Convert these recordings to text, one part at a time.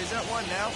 He's at 1 now.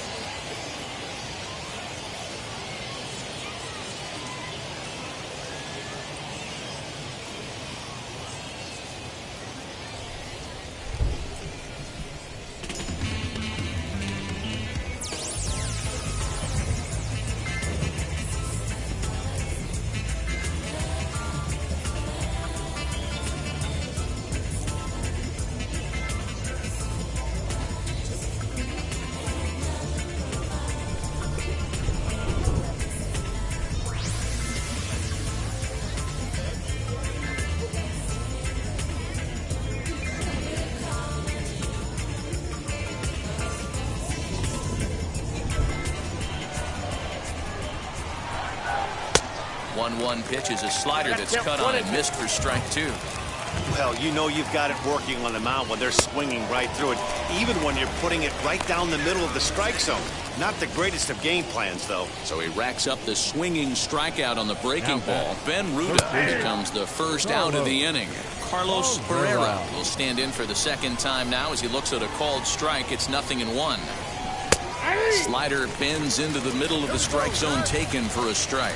One pitch is a slider that's cut on and missed for strike 2. Well, you know you've got it working on the mound when they're swinging right through it, even when you're putting it right down the middle of the strike zone. Not the greatest of game plans, though. So he racks up the swinging strikeout on the breaking ball. Ben Ruda becomes the first out of the inning. Carlos Pereira will stand in for the second time now as he looks at a called strike. It's 0-1. Slider bends into the middle of the strike zone, taken for a strike.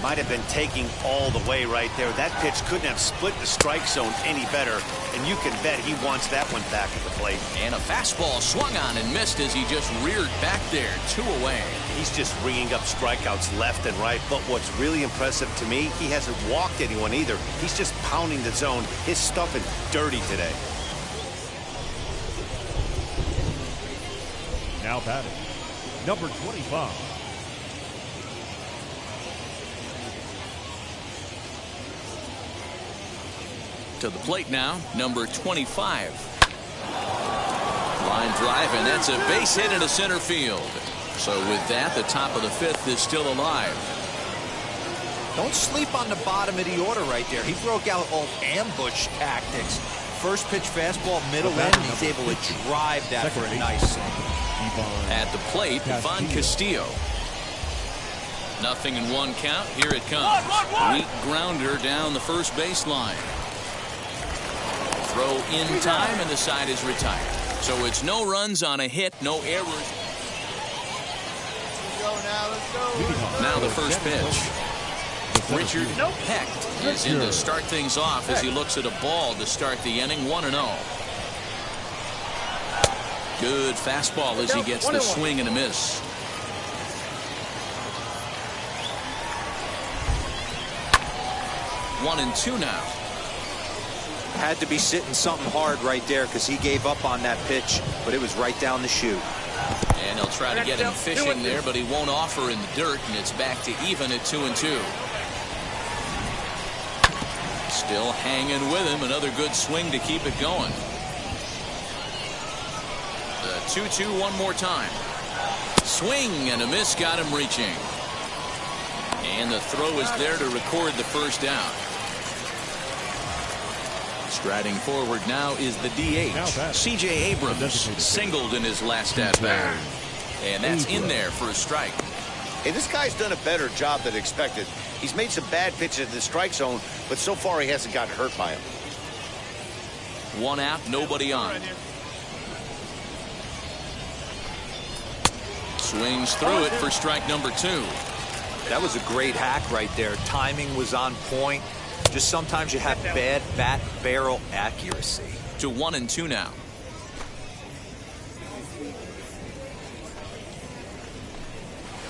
Might have been taking all the way right there. That pitch couldn't have split the strike zone any better, and you can bet he wants that one back at the plate. And a fastball swung on and missed as he just reared back there. 2 away. He's just ringing up strikeouts left and right, but what's really impressive to me, he hasn't walked anyone either. He's just pounding the zone. His stuff is dirty today. Now batting, number 25. To the plate now, number 25. Line drive, and that's a base hit into center field. So with that, the top of the 5th is still alive. Don't sleep on the bottom of the order right there. He broke out all ambush tactics. First pitch fastball, middle end, and he's able to drive that for a nice single. At the plate, Ivan Castillo. 0-1 count. Here it comes. Weak grounder down the first baseline. Throw in time, and the side is retired. So it's no runs on a hit, no errors. Let's go. Now the first pitch. Richard Hecht is in to start things off as he looks at a ball to start the inning. 1-0. Good fastball as he gets the swing and a miss. One and two now. Had to be sitting something hard right there because he gave up on that pitch, but it was right down the chute. And he'll try to get him fishing there, but he won't offer in the dirt, and it's back to even at 2-2. Still hanging with him. Another good swing to keep it going. The 2-2 one more time. Swing and a miss got him reaching. And the throw is there to record the first down. Striding forward now is the DH. C.J. Abrams singled in his last at-bat. And that's in there for a strike. Hey, this guy's done a better job than expected. He's made some bad pitches in the strike zone, but so far he hasn't gotten hurt by him. One out, nobody on. Swings through it for strike number 2. That was a great hack right there. Timing was on point. Just sometimes you have bad bat barrel accuracy. To 1-2 now.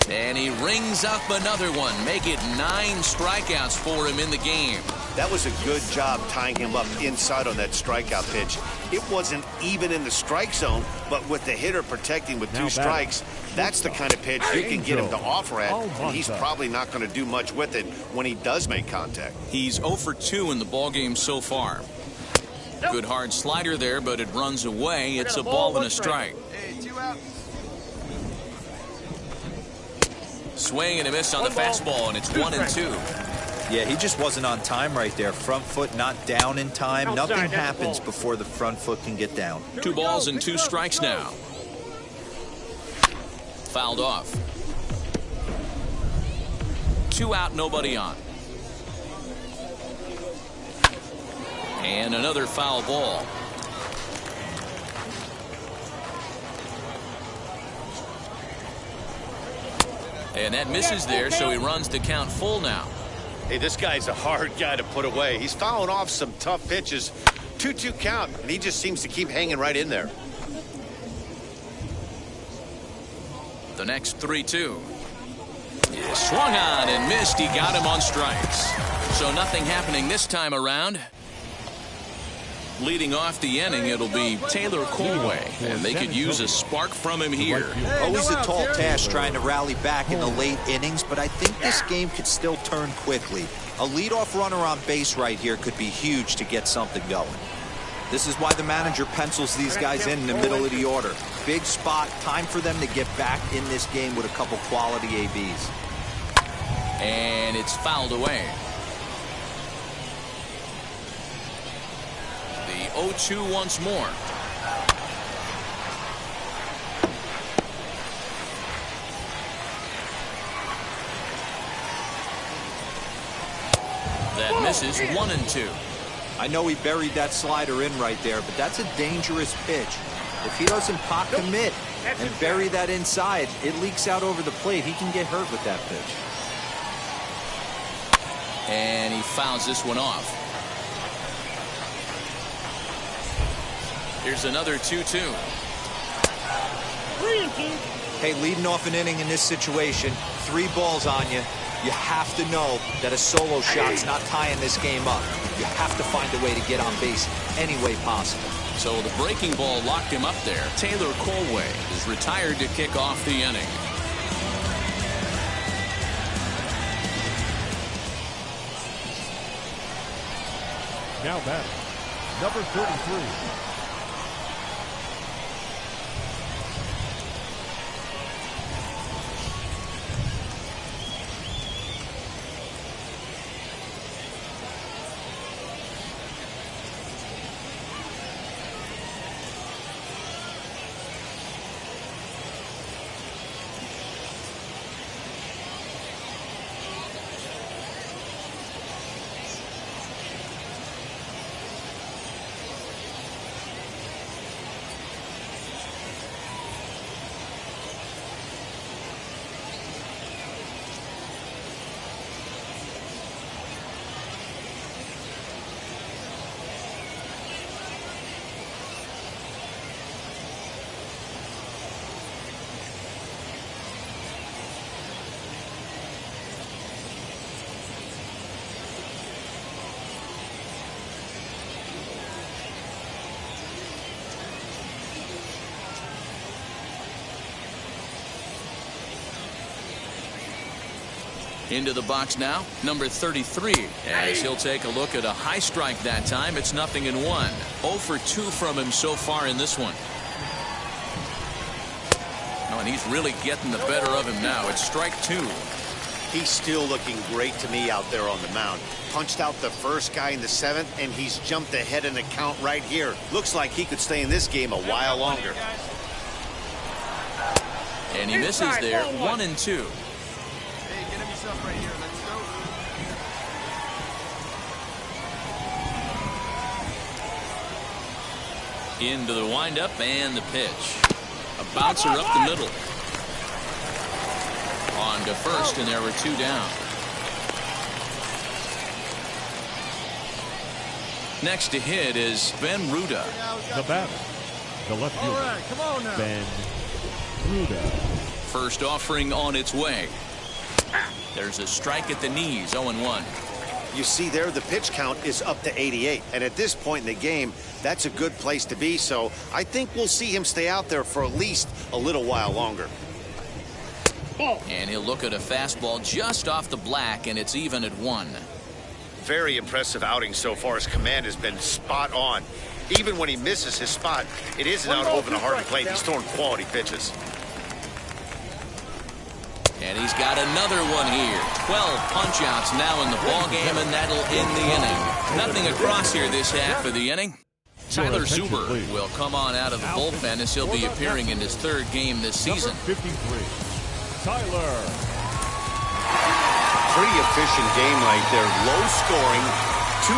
And he rings up another one. Make it 9 strikeouts for him in the game. That was a good job tying him up inside on that strikeout pitch. It wasn't even in the strike zone, but with the hitter protecting with 2 strikes, that's the kind of pitch you can get him to offer at, and he's probably not going to do much with it when he does make contact. He's 0 for 2 in the ballgame so far. Good hard slider there, but it runs away. It's a ball and a strike. Swing and a miss on the fastball, and it's 1-2. Yeah, he just wasn't on time right there. Front foot not down in time. Nothing happens before the front foot can get down. 2 balls and 2 strikes now. Fouled off. 2 out, nobody on. And another foul ball. And that misses there, so he runs the count full now. Hey, this guy's a hard guy to put away. He's fouling off some tough pitches. 2-2 count, and he just seems to keep hanging right in there. The next 3-2. Yeah, swung on and missed. He got him on strikes. So nothing happening this time around. Leading off the inning, it'll be Taylor Colway, and they could use a spark from him here. Always a tall task trying to rally back in the late innings, but I think this game could still turn quickly. A leadoff runner on base right here could be huge to get something going. This is why the manager pencils these guys in the middle of the order. Big spot, time for them to get back in this game with a couple quality ABs. And it's fouled away. The 0-2 once more. That misses 1-2. I know he buried that slider in right there, but that's a dangerous pitch. If he doesn't pot commit and bury that inside, it leaks out over the plate. He can get hurt with that pitch. And he fouls this one off. Here's another 2-2. Hey, leading off an inning in this situation, 3 balls on you. You have to know that a solo shot's not tying this game up. You have to find a way to get on base any way possible. So the breaking ball locked him up there. Taylor Colway is retired to kick off the inning. Now batting, number 33. Into the box now, number 33, as he'll take a look at a high strike that time. It's 0-1. 0 for 2 from him so far in this one. Oh, and he's really getting the better of him now. It's strike 2. He's still looking great to me out there on the mound. Punched out the first guy in the 7th, and he's jumped ahead in the count right here. Looks like he could stay in this game a while longer. And he misses there, 1-2. Right here. Let's go. Into the windup and the pitch. A bouncer up the middle. On to first, and there were 2 down. Next to hit is Ben Ruda. The batter, the left fielder, right, come on now. Ben Ruda. First offering on its way. There's a strike at the knees, 0-1. You see there, the pitch count is up to 88. And at this point in the game, that's a good place to be. So I think we'll see him stay out there for at least a little while longer. And he'll look at a fastball just off the black, and it's even at 1. Very impressive outing so far. His command has been spot on. Even when he misses his spot, it isn't out over the hard plate. He's throwing quality pitches. And he's got another one here. 12 punch-outs now in the ballgame, and that'll end the inning. Nothing across here this half of the inning. Tyler Zuber will come on out of the bullpen as he'll be appearing in his 3rd game this season. Number 53, Tyler. Pretty efficient game right there. Low scoring, 2-0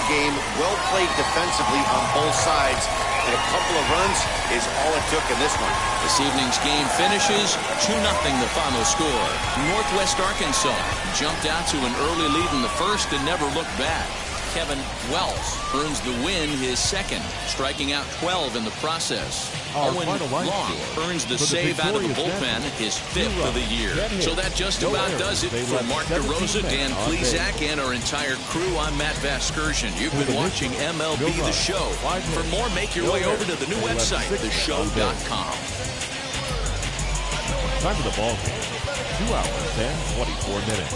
game, well played defensively on both sides, and a couple of runs is all it took in this one. This evening's game finishes 2-0 the final score. Northwest Arkansas jumped out to an early lead in the first and never looked back. Kevin Wells earns the win, his second, striking out 12 in the process. Owen Long earns the save out of the bullpen, his fifth of the year. So that just about does it for Mark DeRosa, Dan Plezak, and our entire crew. I'm Matt Vasgersian. You've been watching MLB The Show. For more, make your way over to the new website, theshow.com. Time for the ball game. 2 hours and 24 minutes.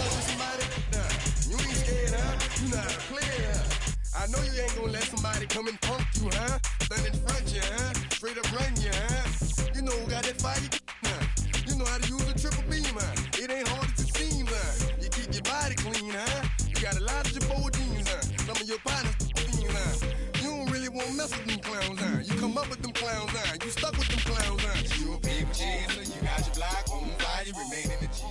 I know you ain't gonna let somebody come and punk you, huh? Stand in front you, huh? Straight up run you, huh? You know who got that fire, huh? You know how to use a triple beam, huh? It ain't hard as it seems, huh? You keep your body clean, huh? You got a lot of your bold jeans, huh? Some of your partners, huh? You don't really want to mess with them clowns, huh? You come up with them clowns, huh? You stuck with them clowns, huh? You a paper chaser, you got your block on fire, you remain in the G.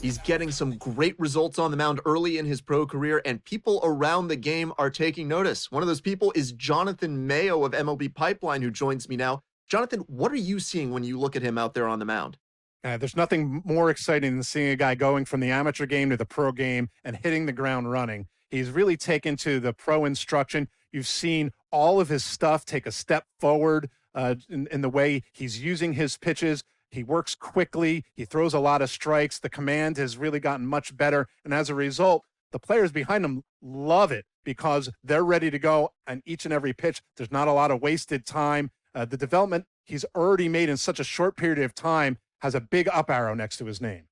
He's getting some great results on the mound early in his pro career, and people around the game are taking notice. One of those people is Jonathan Mayo of MLB Pipeline, who joins me now. Jonathan, what are you seeing when you look at him out there on the mound? There's nothing more exciting than seeing a guy going from the amateur game to the pro game and hitting the ground running. He's really taken to the pro instruction. You've seen all of his stuff take a step forward in the way he's using his pitches. He works quickly. He throws a lot of strikes. The command has really gotten much better. And as a result, the players behind him love it because they're ready to go on each and every pitch. There's not a lot of wasted time. The development he's already made in such a short period of time has a big up arrow next to his name.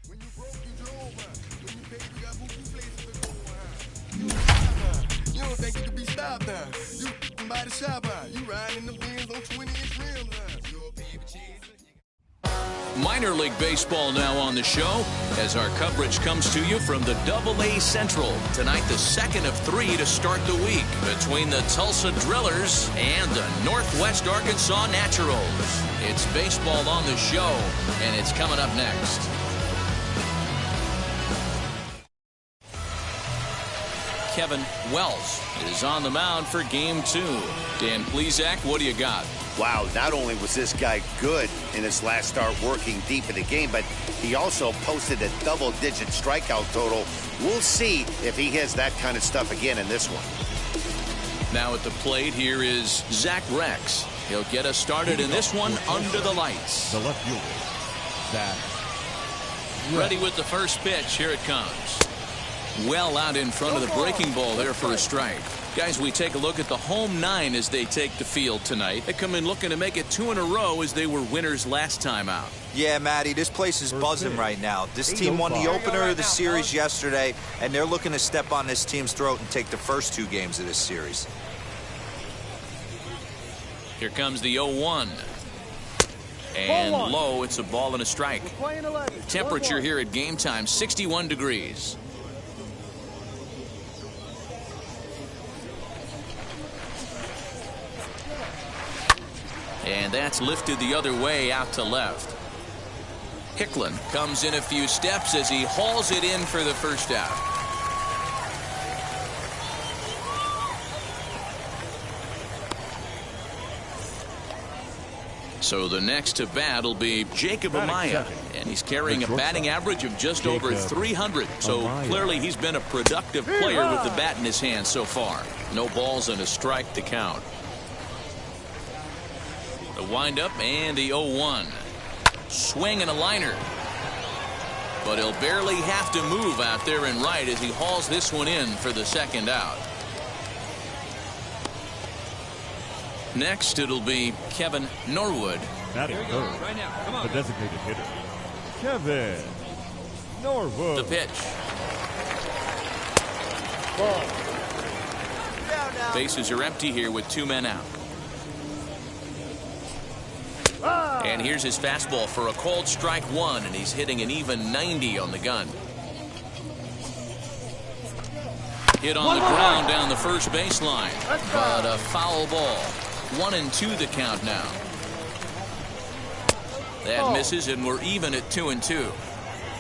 You don't think you can be stopped now. You by the shop, you riding the Benz on 20-inch rims. Minor League Baseball now on the show as our coverage comes to you from the AA Central. Tonight, the second of 3 to start the week between the Tulsa Drillers and the Northwest Arkansas Naturals. It's baseball on the show, and it's coming up next. Kevin Wells is on the mound for Game 2. Dan Plezak, what do you got? Wow, not only was this guy good in his last start working deep in the game, but he also posted a double-digit strikeout total. We'll see if he has that kind of stuff again in this one. Now at the plate, here is Zach Rex. He'll get us started in this one under the lights. The left fielder, Zach Rex. Ready with the first pitch. Here it comes. Well out in front of the breaking ball there for a strike. Guys, we take a look at the home 9 as they take the field tonight. They come in looking to make it 2 in a row as they were winners last time out. Yeah, Matty, this place is buzzing right now. This team won the opener of the series yesterday, and they're looking to step on this team's throat and take the first 2 games of this series. Here comes the 0-1. And low, it's a ball and a strike. Temperature here at game time, 61 degrees. And that's lifted the other way out to left. Hicklin comes in a few steps as he hauls it in for the first out. So the next to bat will be Jacob Amaya, and he's carrying a batting average of just over 300. So clearly he's been a productive player with the bat in his hand so far. No balls and a strike to count. The windup and the 0-1. Swing and a liner. But he'll barely have to move out there in right as he hauls this one in for the second out. Next, it'll be Kevin Norwood. Batting third, the designated hitter, Kevin Norwood. The pitch. Bases are empty here with 2 men out. And here's his fastball for a called strike 1, and he's hitting an even 90 on the gun. Hit on the ground down the first baseline, but a foul ball. 1-2 the count now. That misses, and we're even at 2-2.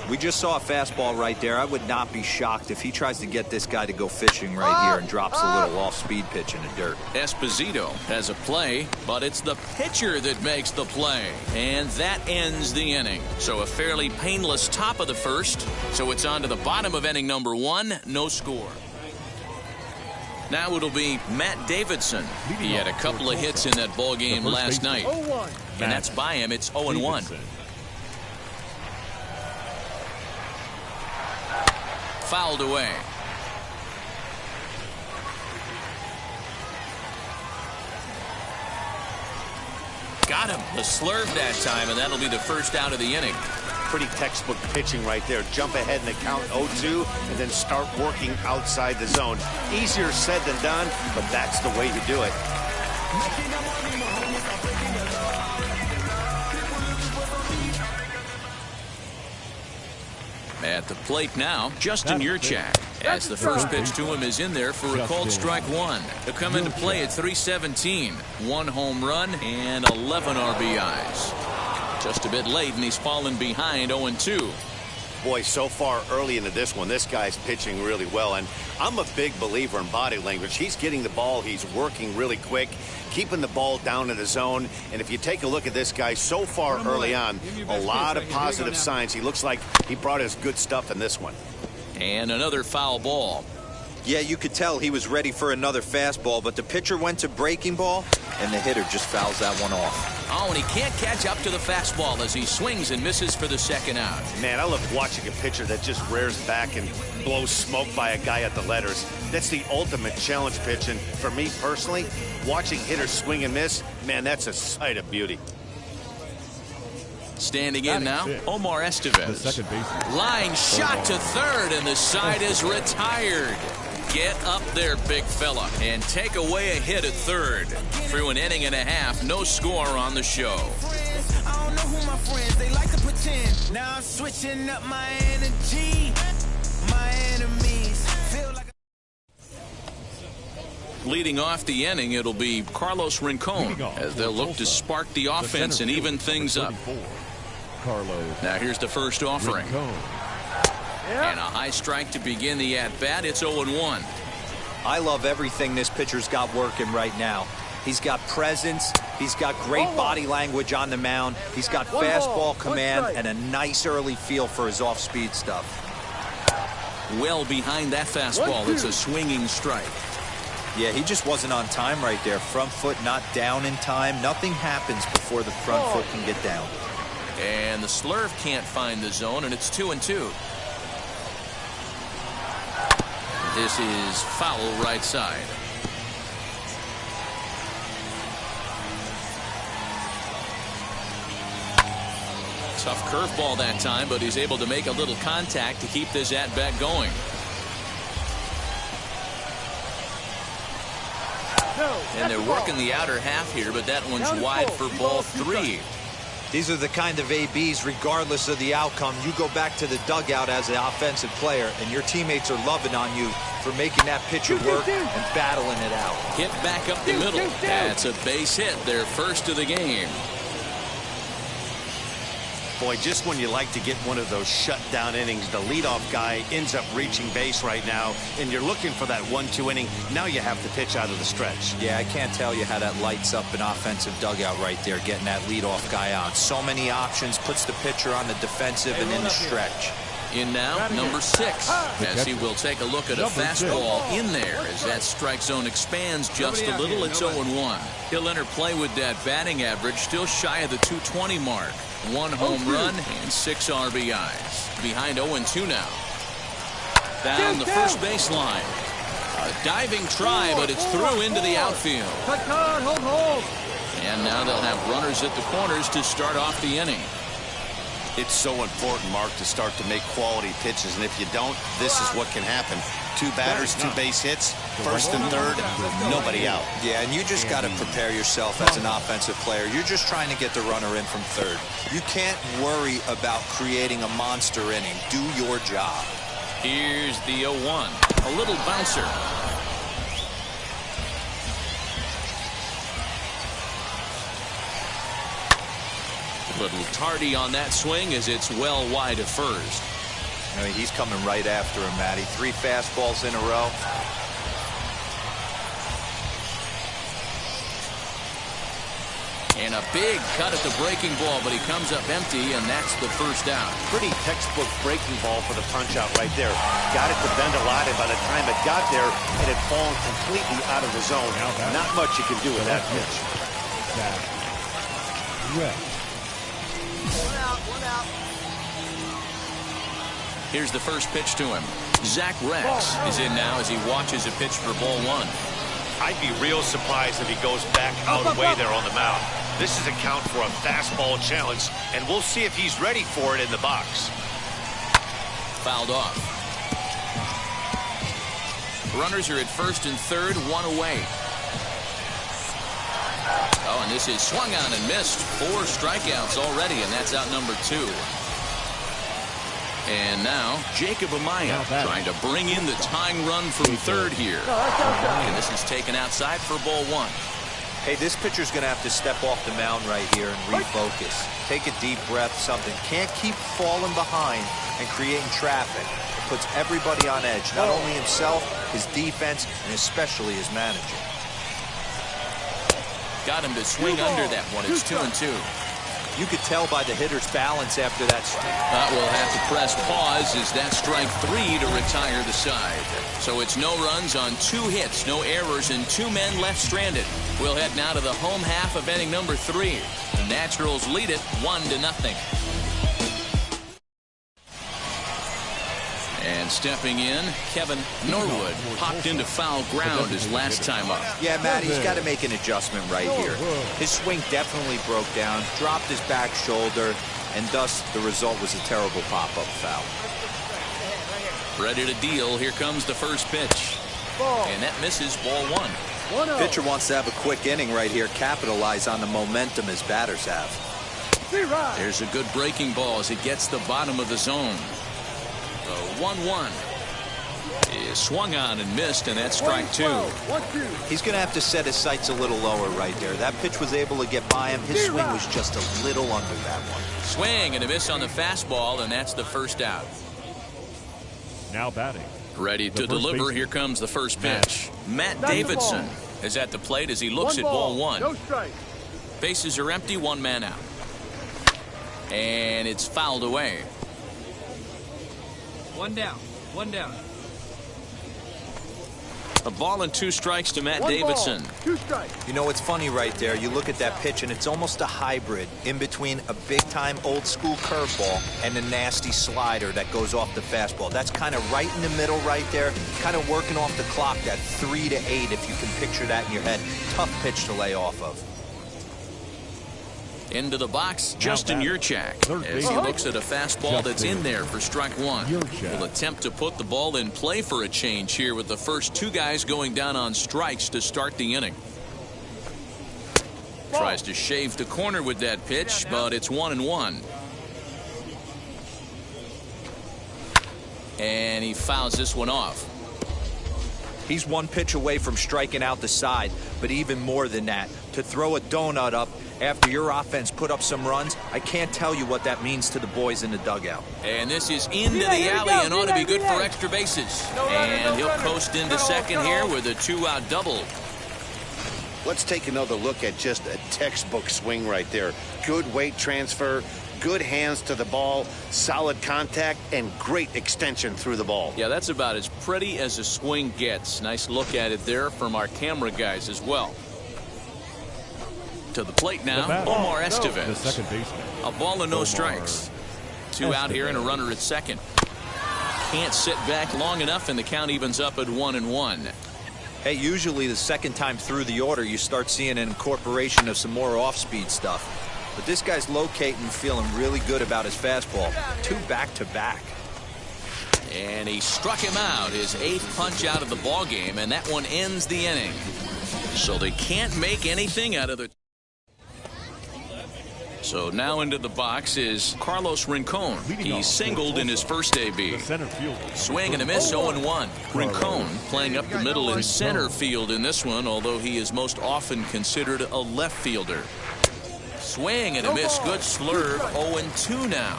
We just saw a fastball right there. I would not be shocked if he tries to get this guy to go fishing right here and drops a little off-speed pitch in the dirt. Esposito has a play, but it's the pitcher that makes the play. And that ends the inning. So a fairly painless top of the first. So it's on to the bottom of inning number 1. No score. Now it'll be Matt Davidson. He had a couple of hits in that ball game last night. And that's by him. It's 0-1. Fouled away. Got him. The slurve that time, and that'll be the first out of the inning. Pretty textbook pitching right there. Jump ahead in the count 0-2 and then start working outside the zone. Easier said than done, but that's the way to do it. At the plate now, Justin Yurchak, as the first pitch to him is in there for a called strike 1. He'll come into play at 317. 1 home run and 11 RBIs. Just a bit late, and he's fallen behind 0-2. Boy, so far early into this one, this guy's pitching really well, and I'm a big believer in body language. He's getting the ball, he's working really quick, keeping the ball down in the zone, and if you take a look at this guy so far early on, a lot of positive signs. He looks like he brought his good stuff in this one. And another foul ball. Yeah, you could tell he was ready for another fastball, but the pitcher went to breaking ball, and the hitter just fouls that one off. Oh, and he can't catch up to the fastball as he swings and misses for the second out. Man, I love watching a pitcher that just rears back and blows smoke by a guy at the letters. That's the ultimate challenge pitch, and for me personally, watching hitters swing and miss, man, that's a sight of beauty. Standing in now, Omar Estevez. Line shot to third, and the side is retired. Get up there, big fella, and take away a hit at third. Through an inning and a half, no score on the show. I don't know who my friends, they like to pretend. Now I'm switching up my energy. My enemies feel like Leading off the inning, it'll be Carlos Rincon as they'll look to spark the offense and even things up. Now here's the first offering. And a high strike to begin the at-bat. It's 0-1. I love everything this pitcher's got working right now. He's got presence. He's got great body language on the mound. He's got fastball command and a nice early feel for his off-speed stuff. Well behind that fastball. It's a swinging strike. Yeah, he just wasn't on time right there. Front foot not down in time. Nothing happens before the front foot can get down. And the slurve can't find the zone, and it's 2-2. This is foul right side. Tough curveball that time, but he's able to make a little contact to keep this at-bat going. And they're working the outer half here, but that one's wide for ball 3. These are the kind of ABs, regardless of the outcome. You go back to the dugout as an offensive player, and your teammates are loving on you for making that pitcher work and battling it out. Hit back up the middle. That's a base hit, their first of the game. Boy, just when you like to get one of those shutdown innings, the leadoff guy ends up reaching base right now, and you're looking for that 1-2 inning. Now you have to pitch out of the stretch. Yeah, I can't tell you how that lights up an offensive dugout right there, getting that leadoff guy out. So many options, puts the pitcher on the defensive and in the stretch. In now, number 6, as he will take a look at a fastball in there as that strike zone expands just a little. It's 0-1. He'll enter play with that batting average, still shy of the 220 mark. 1 home run and 6 RBIs. Behind 0-2 now. Down the first baseline. A diving try, but it's through into the outfield. And now they'll have runners at the corners to start off the inning. It's so important, Mark, to start to make quality pitches, and if you don't, this is what can happen. 2 batters, 2 base hits, first and third, nobody out. Yeah, and you just got to prepare yourself as an offensive player. You're just trying to get the runner in from third. You can't worry about creating a monster inning. Do your job. Here's the 0-1. A little bouncer. A little tardy on that swing as it's well wide of first. I mean, he's coming right after him, Matty. 3 fastballs in a row. And a big cut at the breaking ball, but he comes up empty, and that's the first out. Pretty textbook breaking ball for the punch out right there. Got it to bend a lot, and by the time it got there, it had fallen completely out of the zone. Not much you can do with that pitch. One out. Here's the first pitch to him. Zach Rex is in now as he watches a pitch for ball 1. I'd be real surprised if he goes back out away there on the mound. This is a count for a fastball challenge, and we'll see if he's ready for it in the box. Fouled off. Runners are at first and third, 1 away. Oh, and this is swung on and missed. 4 strikeouts already, and that's out number 2. And now Jacob Amaya trying to bring in the tying run from third here. And this is taken outside for ball 1. Hey, this pitcher's going to have to step off the mound right here and refocus. Take a deep breath, something. Can't keep falling behind and creating traffic. It puts everybody on edge, not only himself, his defense, and especially his manager. Got him to swing under that one. It's 2-2. You could tell by the hitter's balance after that. We'll have to press pause as that strike 3 to retire the side. So it's no runs on 2 hits, no errors, and 2 men left stranded. We'll head now to the home half of inning number 3. The Naturals lead it 1-0. And stepping in, Kevin Norwood popped into foul ground his last time up. Yeah, Matt, he's got to make an adjustment right here. His swing definitely broke down, dropped his back shoulder, and thus the result was a terrible pop-up foul. Ready to deal. Here comes the first pitch. And that misses ball 1. Pitcher wants to have a quick inning right here, capitalize on the momentum his batters have. There's a good breaking ball as it gets the bottom of the zone. The 1-1 is swung on and missed, and that's strike 2. He's going to have to set his sights a little lower right there. That pitch was able to get by him. His swing was just a little under that one. Swing and a miss on the fastball, and that's the first out. Now batting. Ready to deliver. Here comes the first pitch. Matt Davidson is at the plate as he looks at ball 1. No strike. Bases are empty, 1 man out. And it's fouled away. 1 down. 1 down. A ball and 2 strikes to Matt Davidson. 2 strikes. You know, it's funny right there. You look at that pitch, and it's almost a hybrid in between a big-time old-school curveball and a nasty slider that goes off the fastball. That's kind of right in the middle right there, kind of working off the clock, that 3 to 8, if you can picture that in your head. Tough pitch to lay off of. Into the box, Justin Yurchak, as he looks at a fastball that's in there for strike 1. Will attempt to put the ball in play for a change here with the first 2 guys going down on strikes to start the inning. Tries to shave the corner with that pitch, but it's 1-1. And he fouls this one off. He's 1 pitch away from striking out the side, but even more than that, to throw a donut up After your offense put up some runs, I can't tell you what that means to the boys in the dugout. And this is into the alley and ought to be good for extra bases. And he'll coast into second here with a 2-out double. Let's take another look at just a textbook swing right there. Good weight transfer, good hands to the ball, solid contact, and great extension through the ball. Yeah, that's about as pretty as a swing gets. Nice look at it there from our camera guys as well. To the plate now, Omar Estevez. The second baseman. A ball and no strikes. 2 out here and a runner at second. Can't sit back long enough, and the count evens up at 1-1. Hey, usually the second time through the order, you start seeing an incorporation of some more off-speed stuff. But this guy's locating, feeling really good about his fastball. 2 back-to-back. And he struck him out, his 8th punch out of the ball game, and that one ends the inning. So they can't make anything out of the... So now into the box is Carlos Rincon. He singled in his first AB. Swing and a miss, 0-1. Rincon playing up the middle in center field in this one, although he is most often considered a left fielder. Swing and a miss, good slurve, 0-2 now.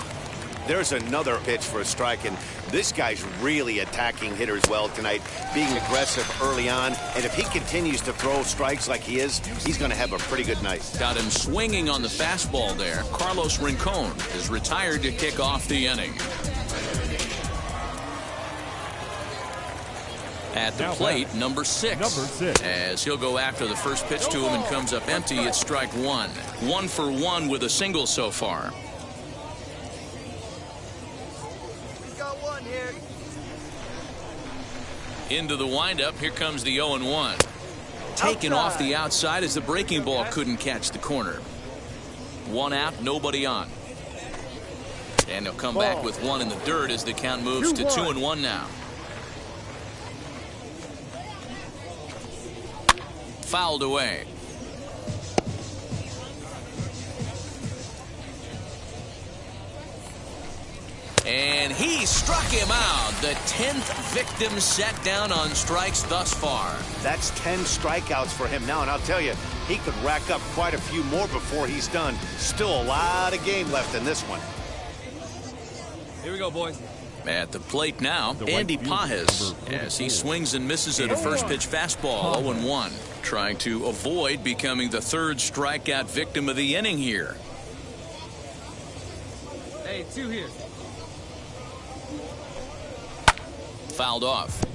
There's another pitch for a strike, and this guy's really attacking hitters well tonight, being aggressive early on, and if he continues to throw strikes like he is, he's going to have a pretty good night. Got him swinging on the fastball there. Carlos Rincon is retired to kick off the inning. At the plate, number 6. As he'll go after the first pitch to him and comes up empty, it's strike 1. 1 for 1 with a single so far. Into the windup, here comes the 0-1. Taken off the outside as the breaking ball couldn't catch the corner. 1 out, nobody on. And he'll come back with 1 in the dirt as the count moves to 2-1 now. Fouled away. And he struck him out. The 10th victim set down on strikes thus far. That's 10 strikeouts for him now, and I'll tell you, he could rack up quite a few more before he's done. Still a lot of game left in this one. Here we go, boys. At the plate now, Andy Pajes, as he swings and misses at a first pitch fastball, 0-1. Trying to avoid becoming the 3rd strikeout victim of the inning here. Hey, 2 here. Fouled off.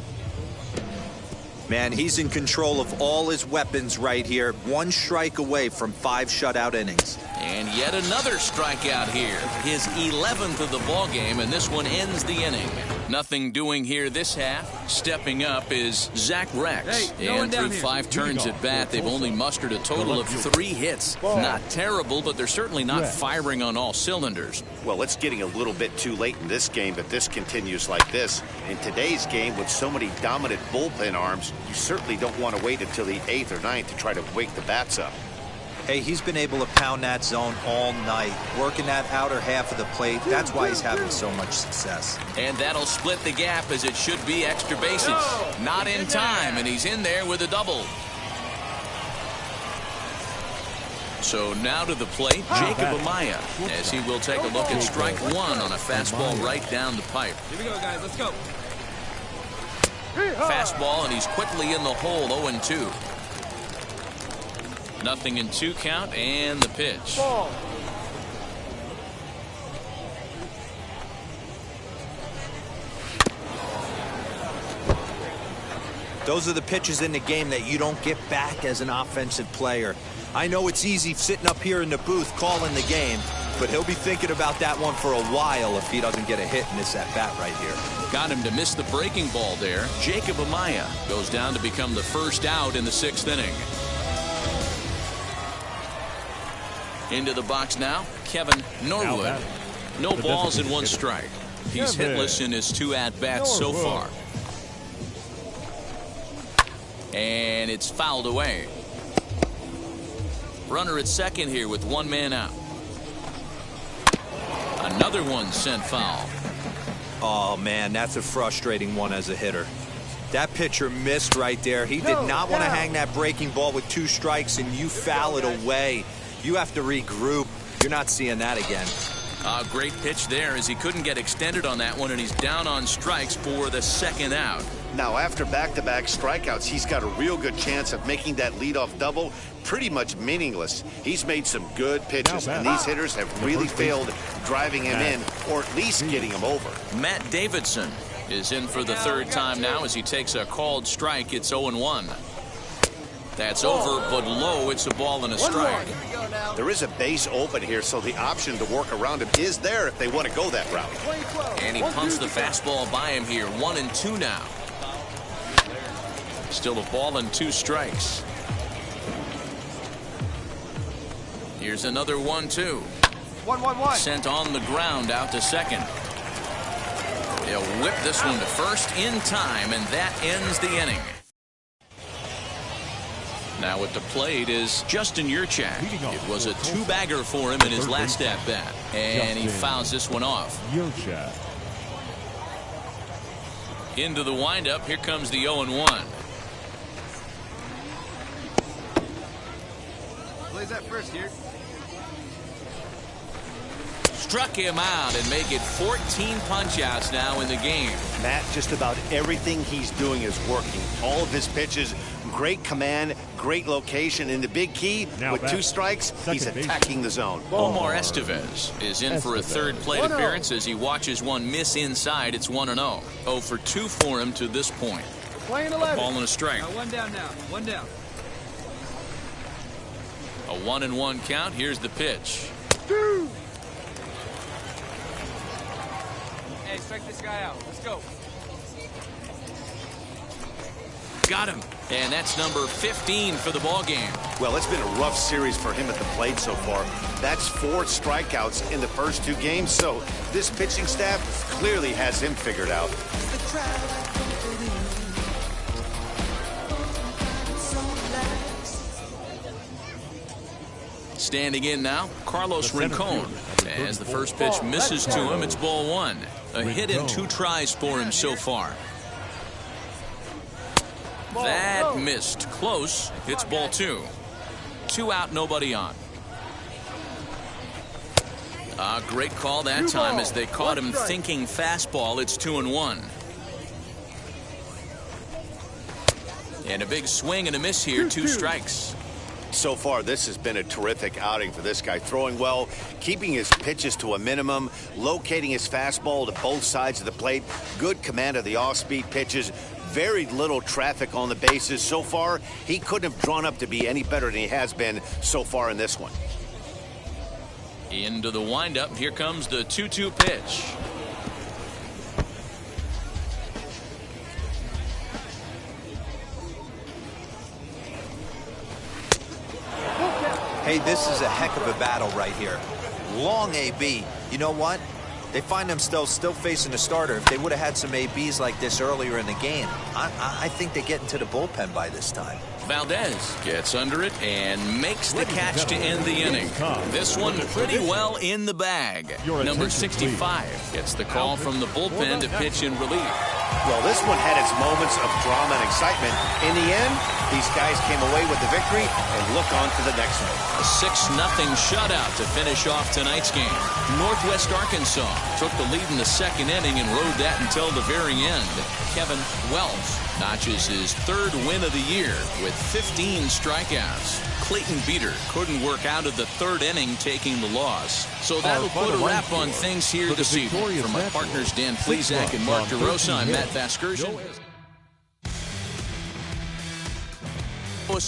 Man, he's in control of all his weapons right here. 1 strike away from 5 shutout innings. And yet another strikeout here. His 11th of the ball game, and this one ends the inning. Nothing doing here this half. Stepping up is Zach Rex. Hey, and through 5 turns at bat, they've only mustered a total of 3 hits. Not terrible, but they're certainly not firing on all cylinders. Well, it's getting a little bit too late in this game, but this continues like this. In today's game, with so many dominant bullpen arms, you certainly don't want to wait until the 8th or 9th to try to wake the bats up. Hey, he's been able to pound that zone all night, working that outer half of the plate. That's why he's having so much success. And that'll split the gap, as it should be extra bases. Not in time, and he's in there with a double. So now to the plate, Jacob Amaya, as he will take a look at strike 1 on a fastball right down the pipe. Here we go, guys. Let's go. Fastball, and he's quickly in the hole, 0-2. Nothing in 2 count, and the pitch. Those are the pitches in the game that you don't get back as an offensive player. I know it's easy sitting up here in the booth calling the game, but he'll be thinking about that one for a while if he doesn't get a hit in this at-bat right here. Got him to miss the breaking ball there. Jacob Amaya goes down to become the 1st out in the 6th inning. Into the box now, Kevin Norwood. No balls and 1 strike. He's hitless in his 2 at-bats so far. And it's fouled away. Runner at second here with 1 man out. Another one sent foul. Oh, man, that's a frustrating one as a hitter. That pitcher missed right there. He did not want to hang that breaking ball with 2 strikes, and you foul it away. You have to regroup. You're not seeing that again. A great pitch there as he couldn't get extended on that one, and he's down on strikes for the second out. Now, after back-to-back strikeouts, he's got a real good chance of making that leadoff double pretty much meaningless. He's made some good pitches, and these hitters have really failed driving him in or at least getting him over. Matt Davidson is in for the third time now as he takes a called strike. It's 0-1. That's over, but low. It's a ball and a strike. There is a base open here, so the option to work around him is there if they want to go that route. And he pumps the fastball by him here. 1-2 now. Still a ball and 2 strikes. Here's another 1-2. 1-1-1. Sent on the ground out to second. They'll whip this one to first in time, and that ends the inning. Now at the plate is Justin Yurchak. It was a 2-bagger for him in his last at-bat, and he fouls this one off. Yurchak. Into the windup. Here comes the 0-1. Plays that first here. Struck him out and make it 14 punch-outs now in the game. Matt, just about everything he's doing is working. All of his pitches, great command, great location, and the big key, with 2 strikes, he's attacking the zone. Omar Estevez is in for a third plate appearance as he watches one miss inside. It's 1-0. 0 for 2 for him to this point. Playing 11. Ball and a strike. Now 1 down now. 1 down. A 1-1 count. Here's the pitch. Hey, strike this guy out. Let's go. Got him. And that's number 15 for the ball game. Well, it's been a rough series for him at the plate so far. That's 4 strikeouts in the first 2 games, so this pitching staff clearly has him figured out. Standing in now, Carlos Rincon. As the first pitch misses to him, it's ball 1. A hit in 2 tries for him so far. That missed. Close. It's ball 2. 2 out, nobody on. A great call that time as they caught him thinking fastball. It's 2-1. And a big swing and a miss here. 2 strikes. So far, this has been a terrific outing for this guy. Throwing well, keeping his pitches to a minimum, locating his fastball to both sides of the plate, good command of the off-speed pitches, very little traffic on the bases. So far, he couldn't have drawn up to be any better than he has been so far in this one. Into the windup. Here comes the 2-2 pitch. Hey, this is a heck of a battle right here. Long AB. You know what? They find themselves still facing a starter. If they would have had some ABs like this earlier in the game, I think they get into the bullpen by this time. Valdez gets under it and makes the catch to end the inning. This one pretty well in the bag. Number 65 gets the call from the bullpen to pitch in relief. Well, this one had its moments of drama and excitement. In the end, these guys came away with the victory and look on to the next one. A 6-0 shutout to finish off tonight's game. Northwest Arkansas took the lead in the second inning and rode that until the very end. Kevin Wells notches his 3rd win of the year with 15 strikeouts. Clayton Beater couldn't work out of the 3rd inning, taking the loss. So that'll put a wrap on things here this evening. From my partners Dan Plesac and Mark DeRosa, I'm Matt Vasgersian. On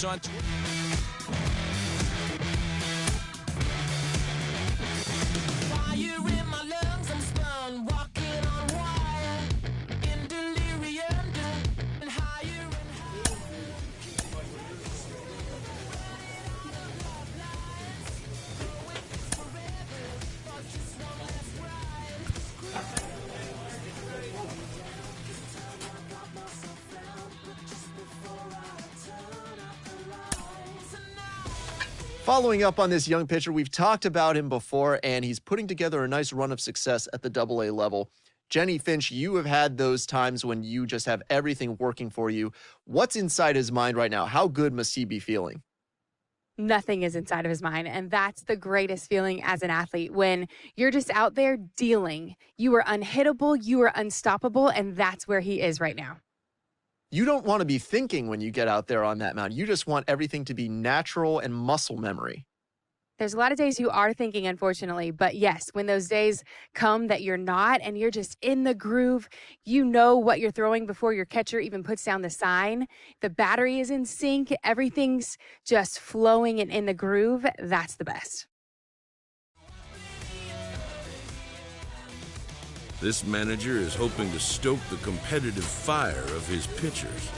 Following up on this young pitcher, we've talked about him before, and he's putting together a nice run of success at the AA level. Jenny Finch, you have had those times when you just have everything working for you. What's inside his mind right now? How good must he be feeling? nothing is inside of his mind. And that's the greatest feeling as an athlete, when you're just out there dealing. You are unhittable, you are unstoppable, and that's where he is right now. You don't want to be thinking when you get out there on that mound. You just want everything to be natural and muscle memory. There's a lot of days you are thinking, unfortunately, but yes, when those days come that you're not and you're just in the groove, you know what you're throwing before your catcher even puts down the sign. The battery is in sync. Everything's just flowing and in the groove. That's the best. This manager is hoping to stoke the competitive fire of his pitchers.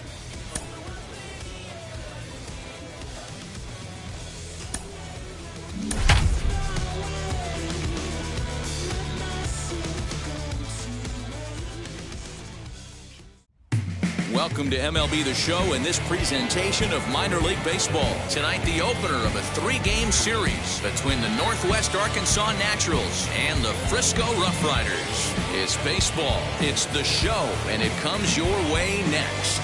Welcome to MLB The Show and this presentation of minor league baseball. Tonight, the opener of a 3-game series between the Northwest Arkansas Naturals and the Frisco Rough Riders. It's baseball, it's The Show, and it comes your way next.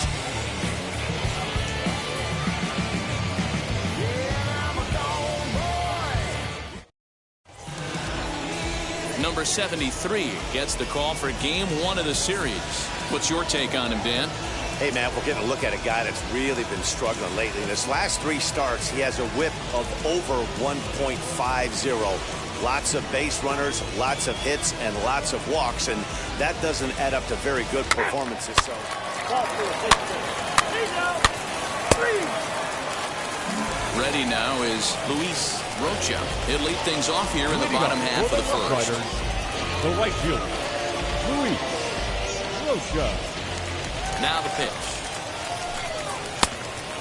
Number 73 gets the call for Game 1 of the series. What's your take on him, Dan? Hey, man, we're getting a look at a guy that's really been struggling lately. In his last 3 starts, he has a whip of over 1.50. Lots of base runners, lots of hits, and lots of walks, and that doesn't add up to very good performances. So, ready now is Luis Rocha. He'll lead things off here in the bottom half of the first. The right fielder, Luis Rocha. Now the pitch.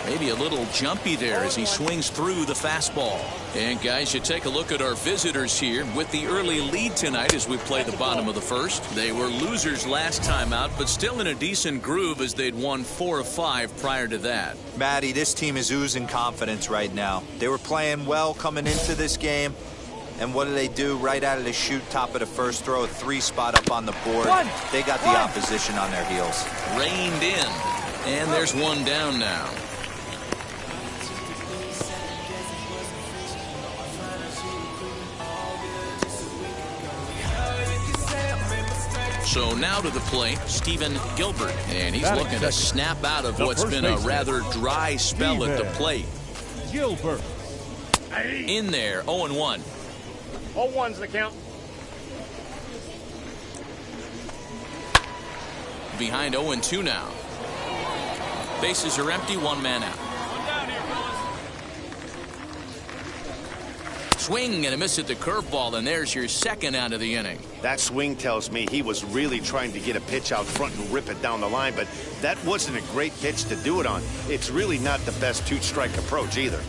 Maybe a little jumpy there as he swings through the fastball. And guys, you take a look at our visitors here with the early lead tonight as we play the bottom of the first. They were losers last time out, but still in a decent groove as they'd won 4 of 5 prior to that. Matty, this team is oozing confidence right now. They were playing well coming into this game. And what do? Right out of the chute, top of the first, throw a 3 spot up on the board. They got the opposition on their heels. Reined in. And there's one down now. So now to the plate, Stephen Gilbert. And he's looking to snap out of what's been a rather dry spell at the plate. Gilbert. In there, 0-1. 0-1's the count. Behind 0-2 now. Bases are empty, 1 man out. Swing and a miss at the curveball, and there's your second out of the inning. that swing tells me he was really trying to get a pitch out front and rip it down the line, but that wasn't a great pitch to do it on. It's really not the best 2-strike approach either.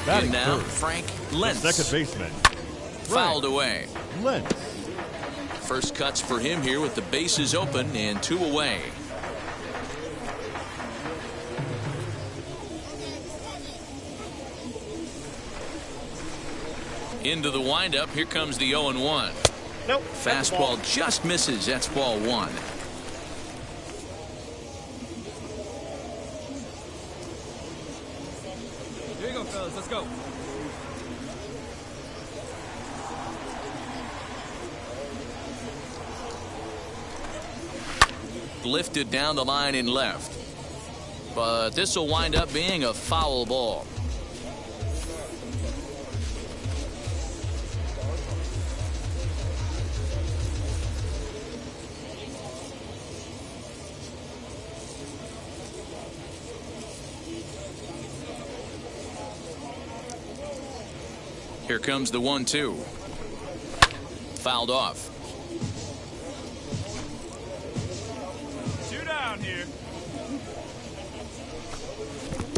And now Frank Lentz, second baseman, fouled away. Lentz. First cuts for him here with the bases open and 2 away. Into the windup. Here comes the 0-1. Nope. Fastball just misses. That's ball 1. Here you go, fellas. Let's go. Lifted down the line in left. But this will wind up being a foul ball. Here comes the 1-2. Fouled off. 2 down here.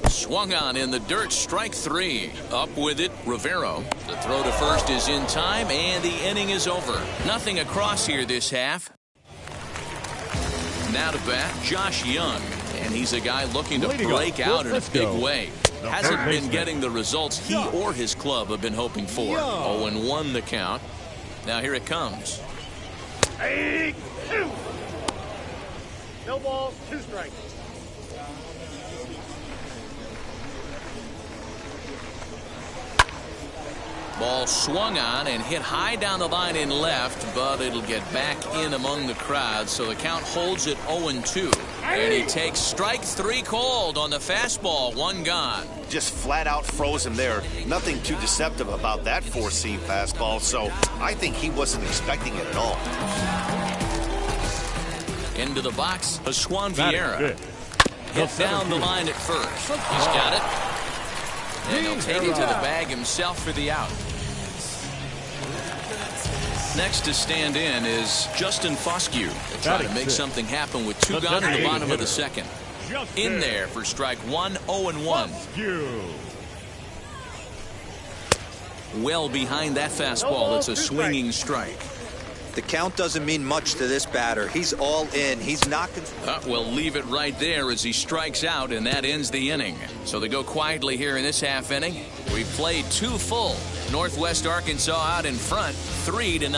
Swung on in the dirt, strike 3. Up with it, Rivero. The throw to first is in time, and the inning is over. Nothing across here this half. Now to bat, Josh Young. And he's a guy looking to break out in a big way. Hasn't been getting the results he or his club have been hoping for. 0-1 the count. Now here it comes. No balls, 2 strikes. Ball swung on and hit high down the line in left, but it'll get back in among the crowd, so the count holds at 0-2. And he takes strike 3 called on the fastball. 1 gone. Just flat out froze him there. Nothing too deceptive about that 4-seam fastball, so I think he wasn't expecting it at all. Into the box, Juan Vieira. Hit down the line at first. He's got it. And he'll take it to the bag himself for the out. Next to stand in is Justin Foscue. Trying to make something happen with 2 gone in the bottom of the second. In there for strike 1, 0-1. Well behind that fastball, it's a swinging strike. The count doesn't mean much to this batter. He's all in. He's not. We'll leave it right there as he strikes out, and that ends the inning. So they go quietly here in this half inning. We played 2 full. Northwest Arkansas out in front, 3-0.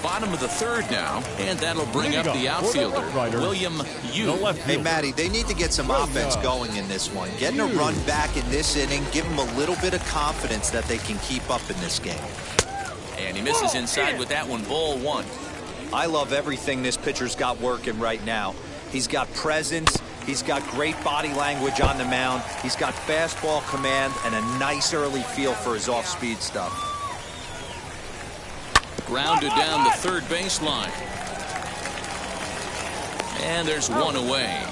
Bottom of the third now, and that'll bring up the outfielder, William Yu. Hey, Matty, they need to get some offense going in this one. Getting a run back in this inning, give them a little bit of confidence that they can keep up in this game. And he misses inside with that one, ball 1. I love everything this pitcher's got working right now. He's got presence. He's got great body language on the mound. He's got fastball command and a nice early feel for his off-speed stuff. Grounded down the third baseline. And there's 1 away.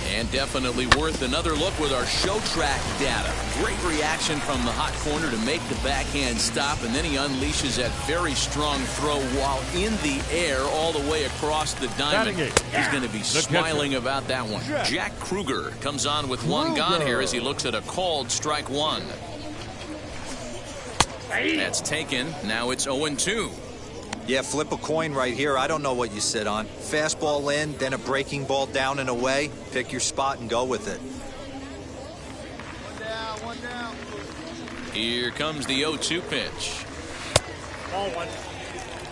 And definitely worth another look with our show track data. Great reaction from the hot corner to make the backhand stop, and then he unleashes that very strong throw while in the air all the way across the diamond. He's going to be smiling about that one. Jack Kruger comes on with 1 gone here as he looks at a called strike 1. That's taken. Now it's 0-2. Yeah, flip a coin right here. I don't know what you sit on. Fastball in, then a breaking ball down and away. Pick your spot and go with it. 1 down. Here comes the 0-2 pitch. Ball 1.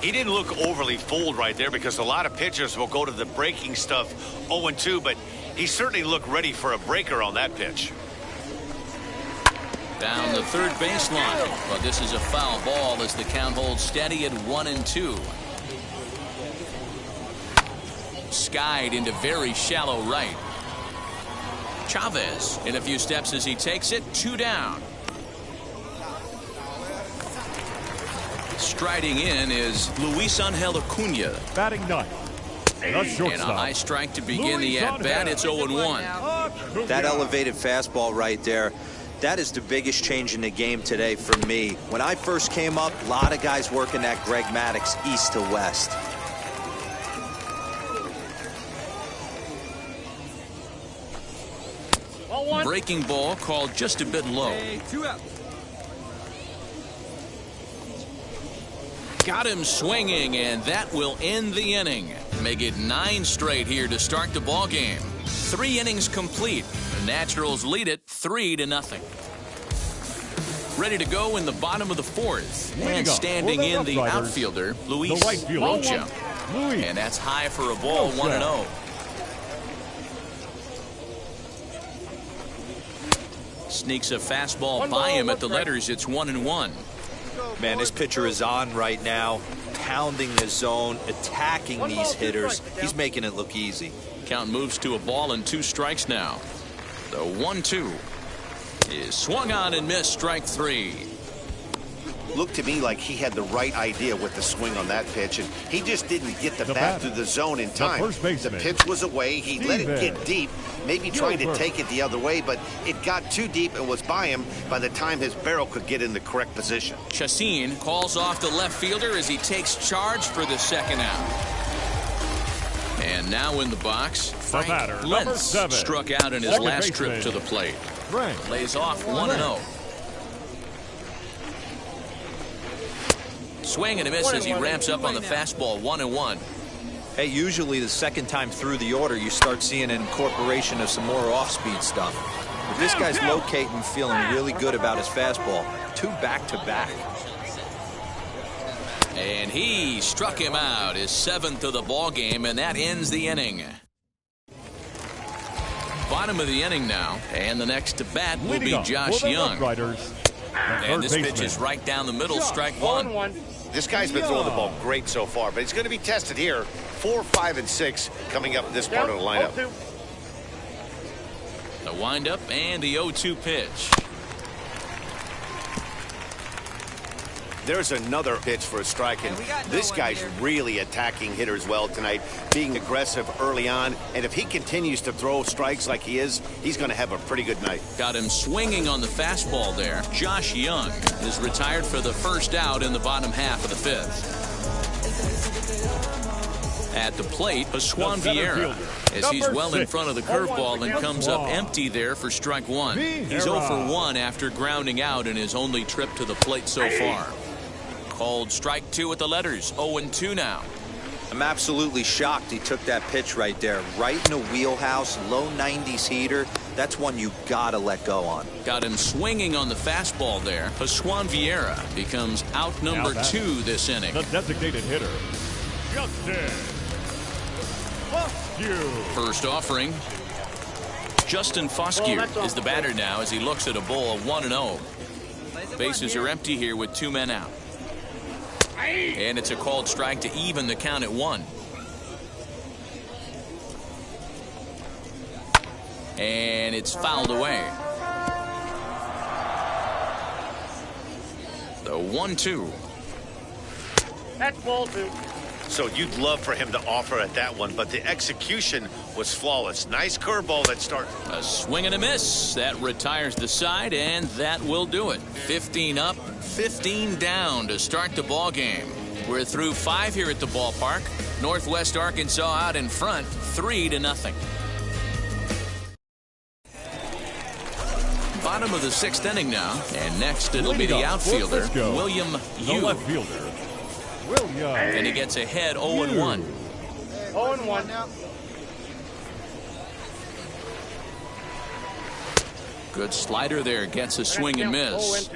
He didn't look overly fooled right there because a lot of pitchers will go to the breaking stuff 0-2, but he certainly looked ready for a breaker on that pitch. Down the third baseline, but this is a foul ball as the count holds steady at 1-2. Skied into very shallow right. Chavez in a few steps as he takes it, 2 down. Striding in is Luis Angel Acuna. Batting 9. And a high strike to begin the at-bat. It's 0-1. That elevated fastball right there. That is the biggest change in the game today for me. When I first came up, a lot of guys working that Greg Maddux east to west. Breaking ball called just a bit low. 2 out. Got him swinging, and that will end the inning. Make it 9 straight here to start the ball game. 3 innings complete. The Naturals lead it 3-0. Ready to go in the bottom of the 4th. And standing in the outfielder, Luis Rocha. And that's high for a ball, 1-0. Sneaks a fastball by him at the letters. It's 1-1. Man, this pitcher is on right now, pounding the zone, attacking these hitters. He's making it look easy. Count moves to a ball and 2 strikes now. The 1-2 is swung on and missed, strike 3. Looked to me like he had the right idea with the swing on that pitch, and he just didn't get the bat through the zone in time. The pitch was away. He let it get deep, maybe trying to take it the other way, but it got too deep and was by him by the time his barrel could get in the correct position. Chassin calls off the left fielder as he takes charge for the second out. And now in the box, Frank Lentz struck out in his last trip to the plate. Lays off 1-0. Swing and a miss as he ramps up on the fastball, 1-1. Hey, usually the second time through the order, you start seeing an incorporation of some more off-speed stuff. This guy's locating, feeling really good about his fastball. 2 back-to-back. And he struck him out, his 7th of the ball game, and that ends the inning. Bottom of the inning now, and the next to bat will be Josh Young. And this pitch is right down the middle, strike one. This guy's been throwing the ball great so far, but he's going to be tested here. 4, 5, and 6 coming up in this part of the lineup. The windup and the 0-2 pitch. There's another pitch for a strike, and this guy's really attacking hitters well tonight, being aggressive early on, and if he continues to throw strikes like he is, he's going to have a pretty good night. Got him swinging on the fastball there. Josh Young is retired for the first out in the bottom half of the 5th. At the plate, Pascual Vieira, as he's well in front of the curveball and comes up empty there for strike one. He's 0 for 1 after grounding out in his only trip to the plate so far. Called strike 2 with the letters. 0-2 now. I'm absolutely shocked he took that pitch right there. Right in the wheelhouse, low 90s heater. That's one you gotta let go on. Got him swinging on the fastball there. Pascual Vieira becomes out number 2 this inning. The designated hitter, Justin Foscue. First offering. Justin Foscue is the batter now as he looks at a ball 1-0. Bases are empty here with 2 men out. And it's a called strike to even the count at 1. And it's fouled away. The 1-2. That's ball 2. So you'd love for him to offer at that one, but the execution was flawless. Nice curveball that starts. A swing and a miss. That retires the side, and that will do it. 15 up, 15 down to start the ball game. We're through 5 here at the ballpark. Northwest Arkansas out in front, 3-0. Bottom of the 6th inning now, and next it'll be the outfielder, William Yu. The left fielder, William. And he gets ahead 0-1. 0-1. Good slider there, gets a swing and miss.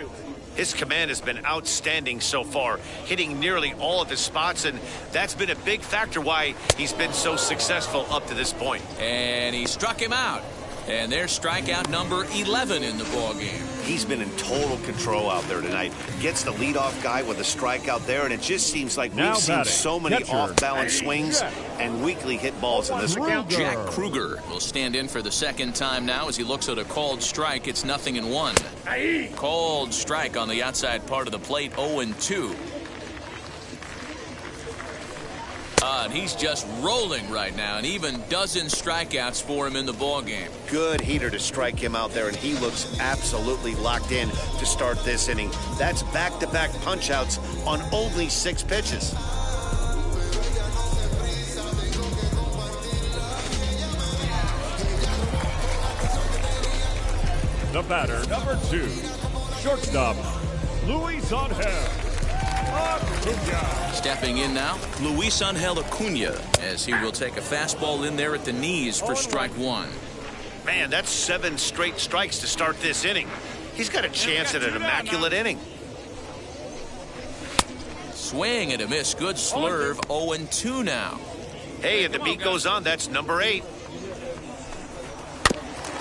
His command has been outstanding so far, hitting nearly all of his spots, and that's been a big factor why he's been so successful up to this point. And he struck him out. And there's strikeout number 11 in the ballgame. He's been in total control out there tonight. Gets the leadoff guy with a strikeout there, and it just seems like we've seen so many off-balance swings and weakly hit balls in this one. Jack Kruger will stand in for the 2nd time now as he looks at a called strike. It's 0-1. Called strike on the outside part of the plate, 0-2. And he's just rolling right now, and even dozen strikeouts for him in the ballgame. Good heater to strike him out there, and he looks absolutely locked in to start this inning. That's back-to-back punch-outs on only 6 pitches. The batter, number 2, shortstop, Luis Angel Acuna. Stepping in now, Luis Angel Acuna, as he will take a fastball in there at the knees for strike 1. Man, that's 7 straight strikes to start this inning. He's got a chance at an immaculate inning. Swing and a miss. Good slurve. 0-2 now. Hey, and the beat goes on. That's number 8.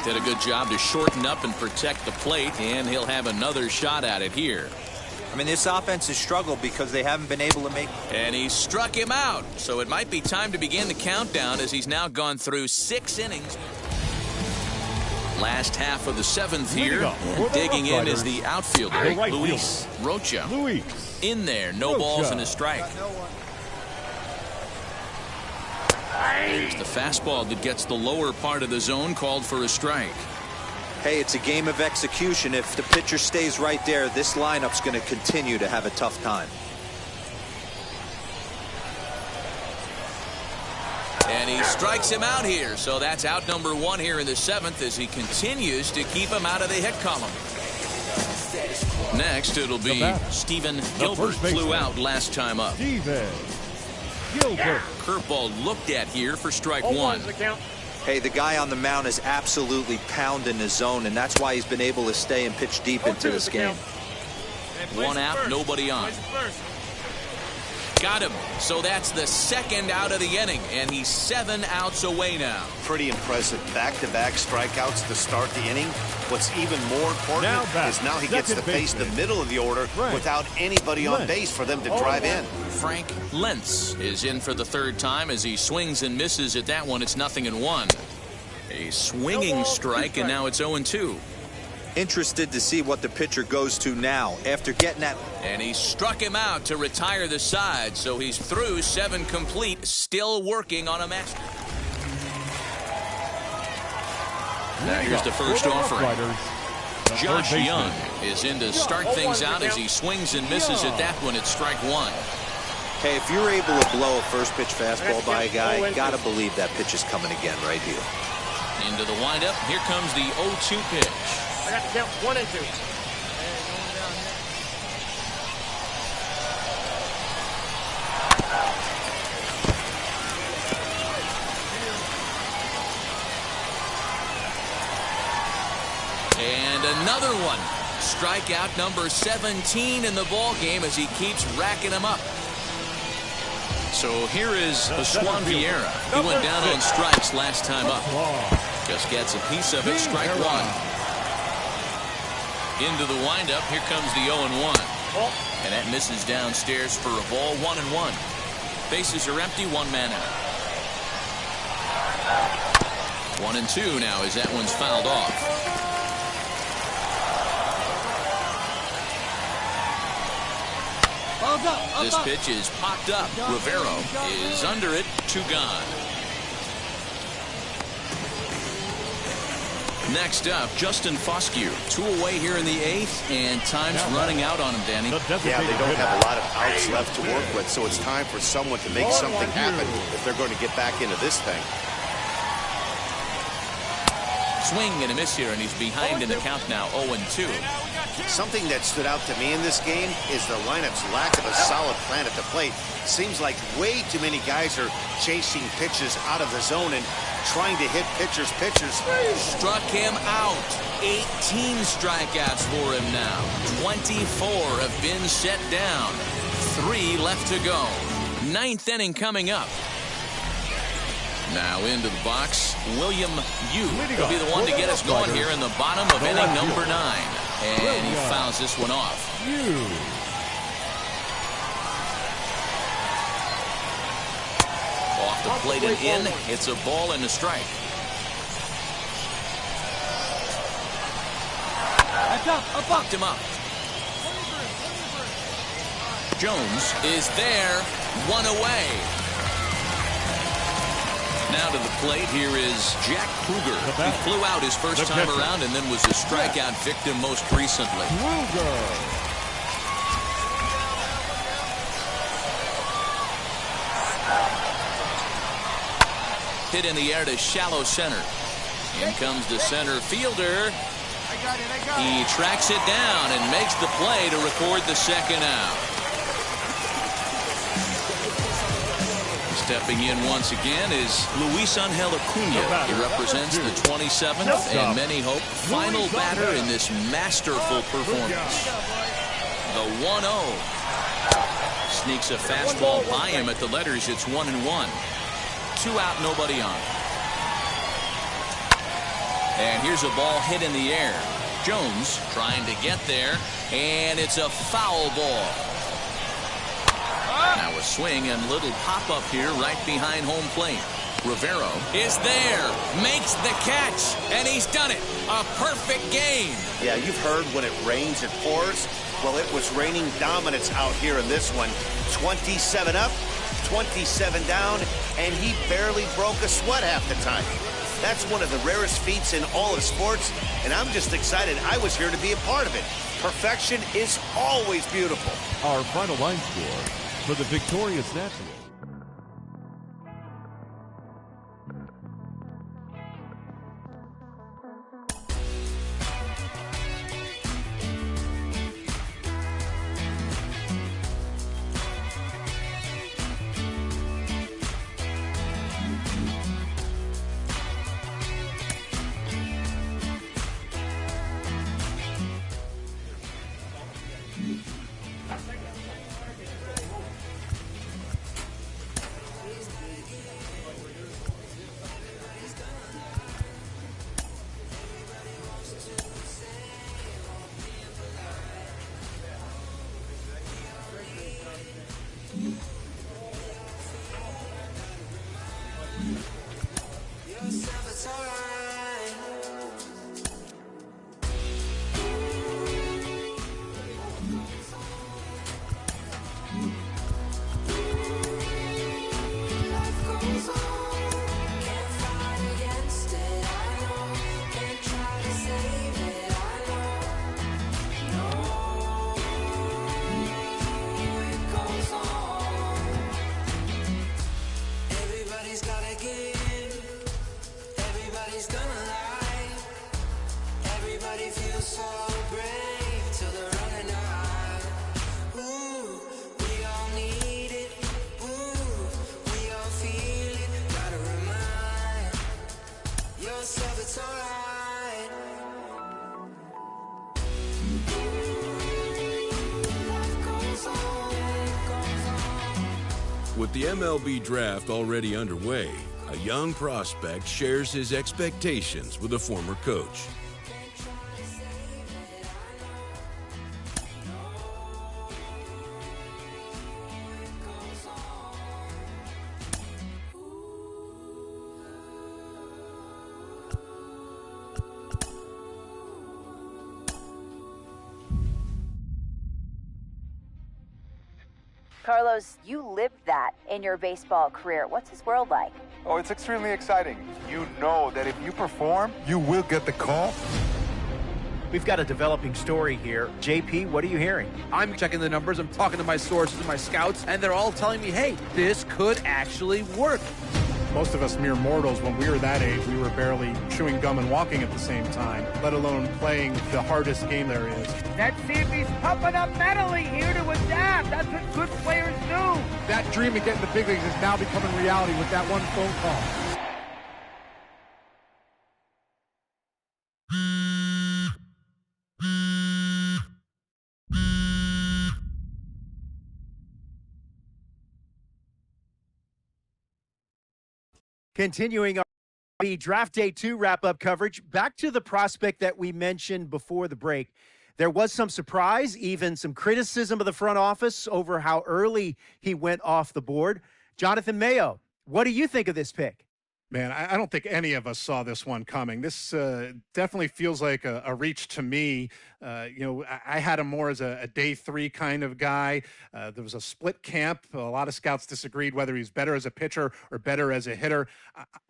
Did a good job to shorten up and protect the plate, and he'll have another shot at it here. I mean, this offense has struggled because they haven't been able to make... And he struck him out. So it might be time to begin the countdown as he's now gone through 6 innings. Last half of the 7th here. And digging in is the outfielder, Luis Rocha. In there, no balls and a strike. Here's the fastball that gets the lower part of the zone, called for a strike. Hey, it's a game of execution. If the pitcher stays right there, this lineup's going to continue to have a tough time. And he strikes him out here. So that's out number 1 here in the 7th as he continues to keep him out of the hit column. Next, it'll be Stephen Gilbert. Flew out last time up. Stephen Gilbert. Curveball looked at here for strike 1. Hey, the guy on the mound is absolutely pounding the zone, and that's why he's been able to stay and pitch deep into this game. One out, nobody on. Got him. So that's the second out of the inning, and he's 7 outs away now. Pretty impressive. Back-to-back strikeouts to start the inning. What's even more important is now he gets to face the middle of the order without anybody on base for them to drive in. Frank Lentz is in for the third time as he swings and misses at that one. It's 0-1. A swinging strike, and now it's 0-2. Interested to see what the pitcher goes to now after getting that. And he struck him out to retire the side, so he's through 7 complete, still working on a master. Now here's the first offering. Josh Young is in to start things out as he swings and misses at that one. It's strike 1. Hey, if you're able to blow a first pitch fastball by a guy, gotta believe that pitch is coming again right here. Into the windup. Here comes the 0-2 pitch. I got to count 1 and 2. And another one. Strikeout number 17 in the ball game as he keeps racking them up. So here is Juan Vieira. He went down on strikes last time up. Just gets a piece of it. Strike 1. Into the windup. Here comes the 0-1. And that misses downstairs for a ball. 1-1. Bases are empty. 1 man out. 1-2 now as that one's fouled off. This pitch is popped up. Rivero is under it. 2 gone. Next up, Justin Foscue. 2 away here in the 8th, and time's running out on him, Danny. Yeah, they don't have a lot of outs left to work with, so it's time for someone to make something happen if they're going to get back into this thing. Swing and a miss here, and he's behind in the count now. 0-2. Something that stood out to me in this game is the lineup's lack of a solid plan at the plate. Seems like way too many guys are chasing pitches out of the zone and trying to hit pitchers. Struck him out. 18 strikeouts for him now. 24 have been set down. 3 left to go. 9th inning coming up. Now into the box, William Yu will be the one to get us going here in the bottom of inning number 9. And he fouls this one off. Off the plate and in. It's a ball and a strike. Bucked him up. Jones is there. 1 away. Now to the plate, here is Jack Kruger, who flew out his first time around and then was a strikeout victim most recently. Hit in the air to shallow center. In comes the center fielder. He tracks it down and makes the play to record the second out. Stepping in once again is Luis Angel Acuna. He represents the 27th and many hope final batter in this masterful performance. The 1-0. Sneaks a fastball by him at the letters. It's 1-1. 2 out, nobody on. And here's a ball hit in the air. Jones trying to get there, and it's a foul ball. Now a swing and little pop-up here right behind home plate. Rivero is there, makes the catch, and he's done it. A perfect game. Yeah, you've heard when it rains, it pours. Well, it was raining dominance out here in this one. 27 up, 27 down, and he barely broke a sweat half the time. That's one of the rarest feats in all of sports, and I'm just excited I was here to be a part of it. Perfection is always beautiful. Our final line score for the victorious Nationals. With the MLB draft already underway, a young prospect shares his expectations with a former coach. Carlos, you lived that in your baseball career. What's his world like? Oh, it's extremely exciting. You know that if you perform, you will get the call. We've got a developing story here. JP, what are you hearing? I'm checking the numbers. I'm talking to my sources and my scouts, and they're all telling me, hey, this could actually work. Most of us mere mortals, when we were that age, we were barely chewing gum and walking at the same time, let alone playing the hardest game there is. Let's see if he's pumping up mentally here to adapt. That's what good players do. That dream of getting the big leagues is now becoming reality with that one phone call. Continuing our Draft Day 2 wrap-up coverage, back to the prospect that we mentioned before the break. There was some surprise, even some criticism of the front office over how early he went off the board. Jonathan Mayo, what do you think of this pick? Man, I don't think any of us saw this one coming. This definitely feels like a reach to me. I had him more as a day 3 kind of guy. There was a split camp. A lot of scouts disagreed whether he's better as a pitcher or better as a hitter.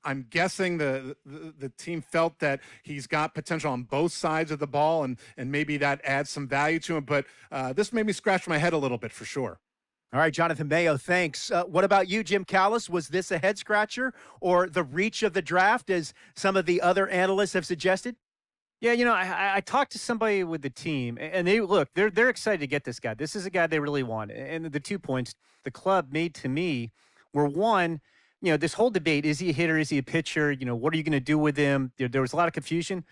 I'm guessing the team felt that he's got potential on both sides of the ball, and maybe that adds some value to him. But this made me scratch my head a little bit for sure. All right, Jonathan Mayo, thanks. What about you, Jim Callis? Was this a head-scratcher or the reach of the draft, as some of the other analysts have suggested? Yeah, I talked to somebody with the team, and they're excited to get this guy. This is a guy they really want. And the 2 points the club made to me were, one, this whole debate, is he a hitter, is he a pitcher? What are you going to do with him? There was a lot of confusion.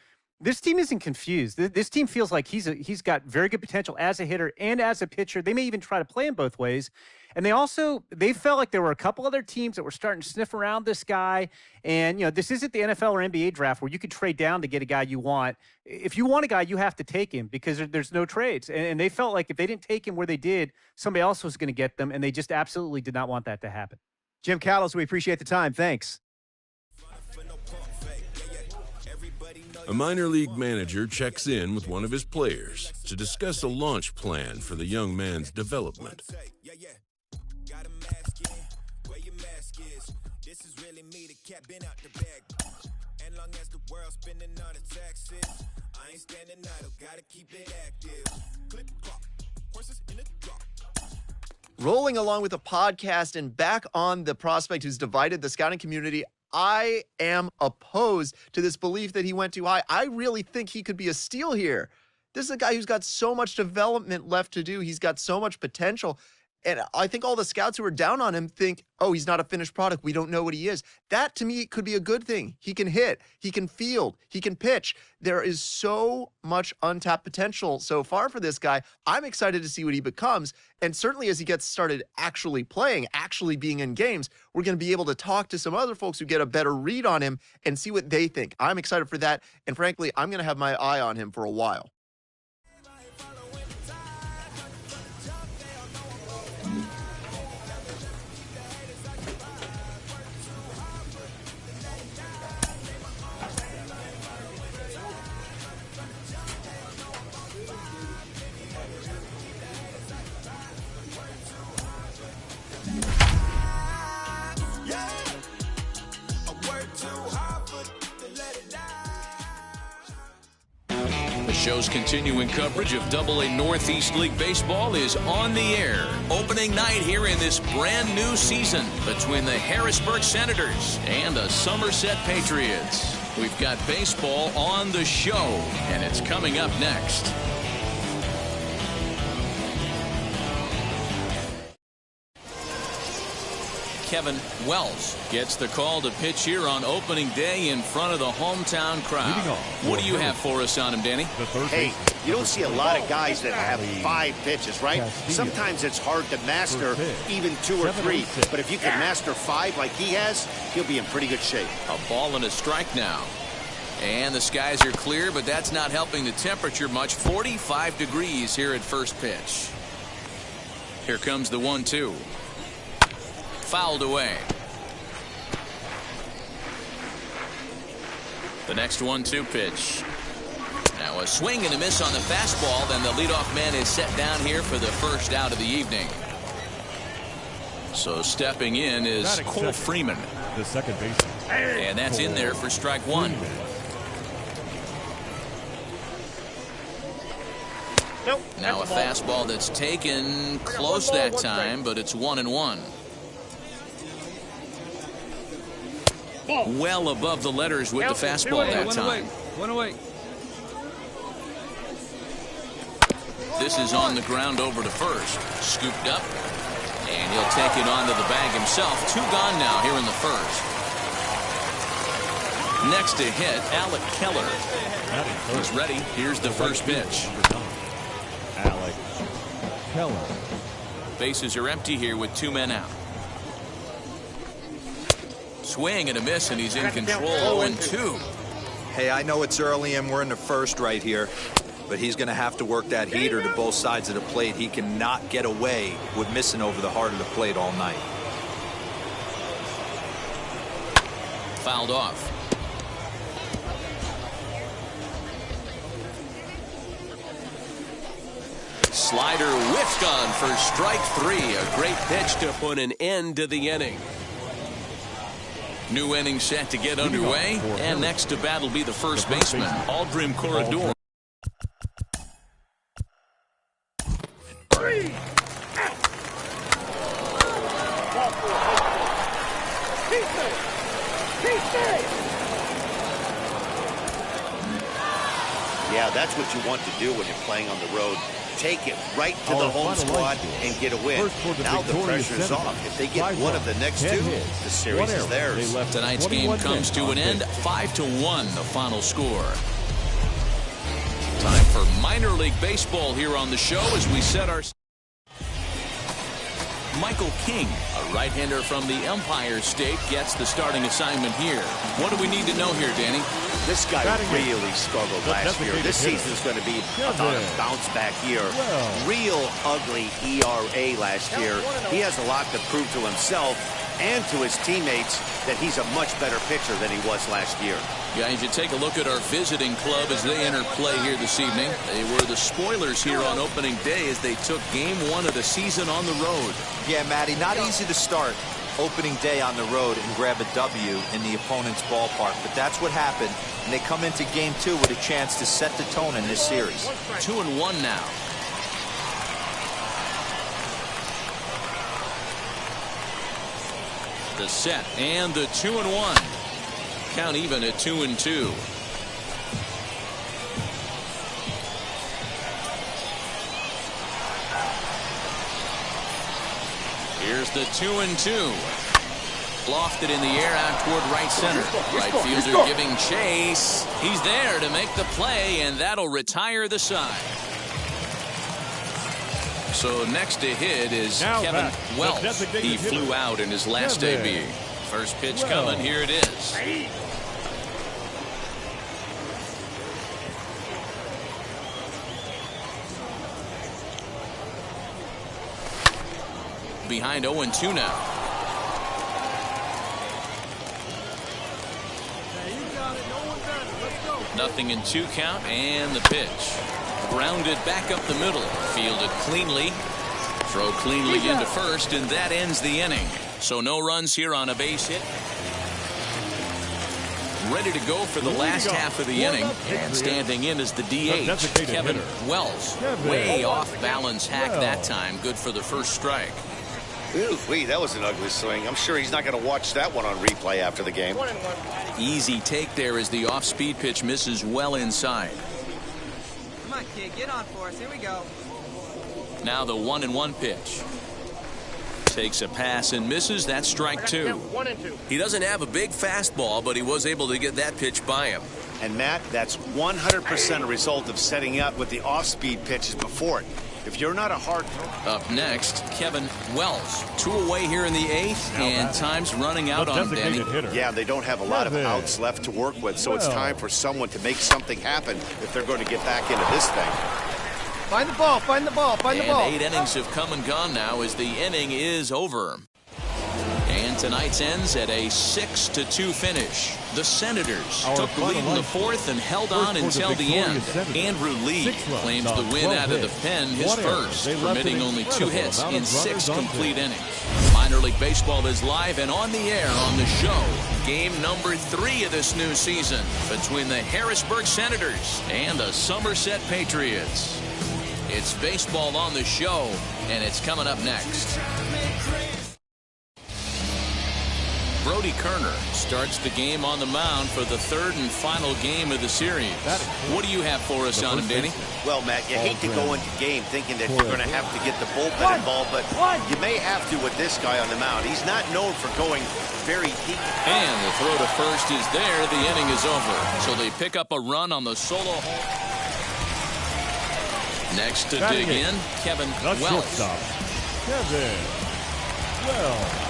This team isn't confused. This team feels like he's got very good potential as a hitter and as a pitcher. They may even try to play him both ways. And they felt like there were a couple other teams that were starting to sniff around this guy. And, this isn't the NFL or NBA draft where you could trade down to get a guy you want. If you want a guy, you have to take him because there's no trades. And they felt like if they didn't take him where they did, somebody else was going to get them. And they just absolutely did not want that to happen. Jim Callis, we appreciate the time. Thanks. A minor league manager checks in with one of his players to discuss a launch plan for the young man's development. Rolling along with a podcast and back on the prospect who's divided the scouting community, I am opposed to this belief that he went too high. I really think he could be a steal here. This is a guy who's got so much development left to do. He's got so much potential. And I think all the scouts who are down on him think, oh, he's not a finished product. We don't know what he is. That, to me, could be a good thing. He can hit. He can field. He can pitch. There is so much untapped potential so far for this guy. I'm excited to see what he becomes. And certainly as he gets started actually playing, actually being in games, we're going to be able to talk to some other folks who get a better read on him and see what they think. I'm excited for that. And frankly, I'm going to have my eye on him for a while. The show's continuing coverage of AA Northeast League Baseball is on the air. Opening night here in this brand new season between the Harrisburg Senators and the Somerset Patriots. We've got baseball on the show, and it's coming up next. Kevin Wells gets the call to pitch here on opening day in front of the hometown crowd. What do you have for us on him, Danny? Hey, you don't see a lot of guys that have 5 pitches, right? Sometimes it's hard to master even 2 or 3. But if you can master 5 like he has, he'll be in pretty good shape. A ball and a strike now. And the skies are clear, but that's not helping the temperature much. 45 degrees here at first pitch. Here comes the 1-2. Fouled away. The next 1-2 pitch. Now a swing and a miss on the fastball. Then the leadoff man is set down here for the first out of the evening. So stepping in is Cole Freeman. The second baseman. And that's in there for strike 1. Nope, now a fastball that's taken close that time, but it's 1-1. Well above the letters with the fastball that time. One away. This is on the ground over to first. Scooped up. And he'll take it onto the bag himself. 2 gone now here in the first. Next to hit, Alec Keller. He's ready. Here's the first pitch. Alec Keller. Bases are empty here with 2 men out. Swing and a miss, and he's in control. 0-2. Hey, I know it's early and we're in the first right here, but he's going to have to work that heater to both sides of the plate. He cannot get away with missing over the heart of the plate all night. Fouled off. Slider whiffed on for strike 3. A great pitch to put an end to the inning. New inning set to get underway, and next to bat will be the first baseman, Aldrin Corredor. Yeah, that's what you want to do when you're playing on the road. Take it right to the home squad and get a win. Now the pressure's off. If they get one of the next 2, the series is theirs. Tonight's game comes to an end. 5-1 the final score. Time for minor league baseball here on the show as we set our... Michael King, a right-hander from the Empire State, gets the starting assignment here. What do we need to know here, Danny? This guy really struggled last year. This season is going to be about a bounce-back year. Real ugly ERA last year. He has a lot to prove to himself and to his teammates that he's a much better pitcher than he was last year. Yeah, if you take a look at our visiting club as they enter play here this evening, they were the spoilers here on opening day as they took game 1 of the season on the road. Yeah, Matty, not easy to start opening day on the road and grab a W in the opponent's ballpark, but that's what happened, and they come into game 2 with a chance to set the tone in this series. 2-1 now. The set and the 2-1. Count even at 2-2. Here's the 2-2. Lofted in the air out toward right center. Right fielder giving chase. He's there to make the play, and that'll retire the side. So next to hit is Kevin Wells. He flew out in his last debut. First pitch coming. Here it is. Behind 0-2 now. Nothing in 2 count, and the pitch. Grounded back up the middle. Fielded cleanly. Throw cleanly into first, and that ends the inning. So no runs here on a base hit. Ready to go for the last half of the inning. And standing in is the DH, Kevin Wells. Way off balance hack that time. Good for the first strike. Ooh, that was an ugly swing. I'm sure he's not going to watch that one on replay after the game. Easy take there as the off-speed pitch misses well inside. Come on, kid, get on for us. Here we go. Now the 1-1 pitch. Takes a pass and misses. That's strike 2. 1 and 2. He doesn't have a big fastball, but he was able to get that pitch by him. And Matt, that's 100% a result of setting up with the off-speed pitches before it. If you're not a hard... Up next, Kevin Wells. 2 away here in the 8th, and time's running out on Danny. Yeah, they don't have a lot of outs left to work with, so it's time for someone to make something happen if they're going to get back into this thing. Find the ball, find the ball, find the ball. 8 innings have come and gone now as the inning is over. And tonight's ends at a 6-2 finish. The Senators took the lead in the 4th and held on until the end. Andrew Lee claims the win out of the pen, his first, permitting only 2 hits in 6 complete innings. Minor League Baseball is live and on the air on the show. Game number 3 of this new season between the Harrisburg Senators and the Somerset Patriots. It's baseball on the show, and it's coming up next. Brody Kerner starts the game on the mound for the 3rd and final game of the series. What do you have for us on him, Danny? Well, Matt, you hate to go into game thinking that you're going to have to get the bullpen involved, but you may have to with this guy on the mound. He's not known for going very deep. And the throw to first is there. The inning is over. So they pick up a run on the solo. Next to dig in, Kevin Wells. Kevin Wells.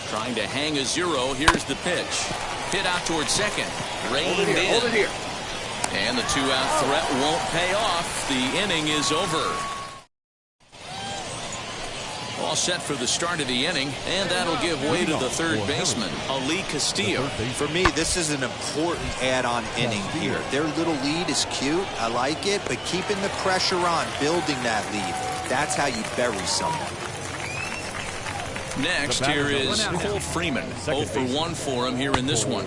Trying to hang a 0. Here's the pitch. Hit out towards second. Reined in. Hold it here. And the 2-out threat won't pay off. The inning is over. All set for the start of the inning, and that'll give way to the 3rd baseman, Ali Castillo. For me, this is an important add-on inning here. Their little lead is cute. I like it, but keeping the pressure on, building that lead, that's how you bury someone. Next, here is Cole Freeman. 0 for 1 for him here in this one.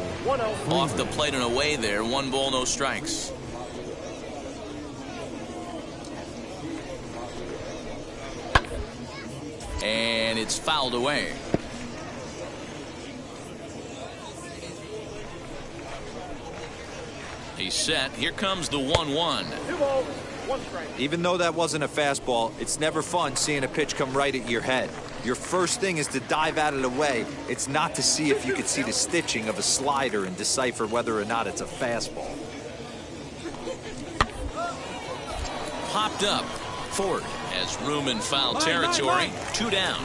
Off the plate and away there. 1 ball, no strikes. And it's fouled away. He's set. Here comes the 1-1. 2 balls, 1 strike. Even though that wasn't a fastball, it's never fun seeing a pitch come right at your head. Your first thing is to dive out of the way. It's not to see if you could see the stitching of a slider and decipher whether or not it's a fastball. Popped up. Ford has room in foul territory. 2 down.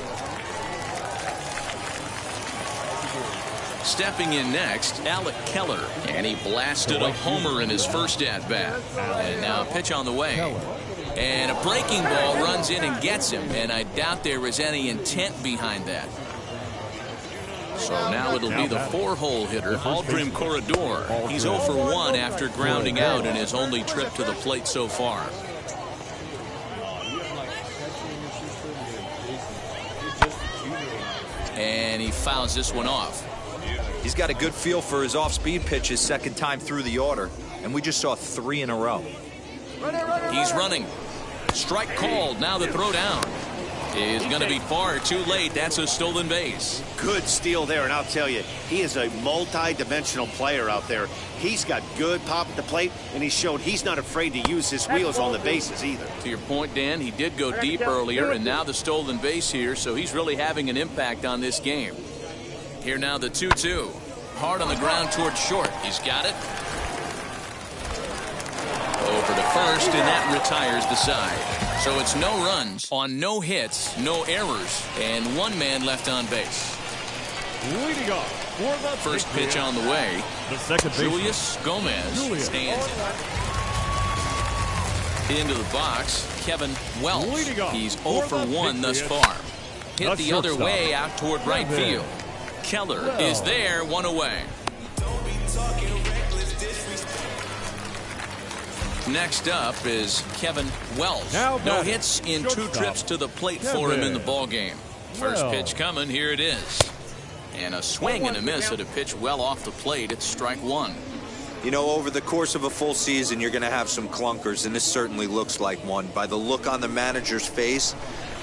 Stepping in next, Alec Keller. And he blasted a homer in his first at-bat. And now a pitch on the way. And a breaking ball runs in and gets him. And I doubt there was any intent behind that. So now it'll be the 4-hole hitter, Aldrin Corredor. He's 0 for 1 after grounding out in his only trip to the plate so far. And he fouls this one off. He's got a good feel for his off-speed pitches second time through the order, and we just saw 3 in a row. He's running. Strike called. Now the throw down is going to be far too late. That's a stolen base. Good steal there, and I'll tell you, he is a multi-dimensional player out there. He's got good pop at the plate, and he showed he's not afraid to use his wheels on the bases either. To your point, Dan, he did go deep earlier, and now the stolen base here, so he's really having an impact on this game. Here now the 2-2. Hard on the ground towards short. He's got it. Over to first, and that retires the side. So it's no runs on no hits, no errors, and 1 man left on base. Leading off for the first pitch on the way. The second Julius Gomez stands into the box. Kevin Wells. He's 0 for 1 thus far. Hit the other way out toward right field. Keller is there, 1 away. Next up is Kevin Wells. No hits in 2 trips to the plate for him in the ballgame. First pitch coming, here it is. And a swing and a miss at a pitch well off the plate. It's strike 1. You know, over the course of a full season, you're going to have some clunkers, and this certainly looks like one. By the look on the manager's face,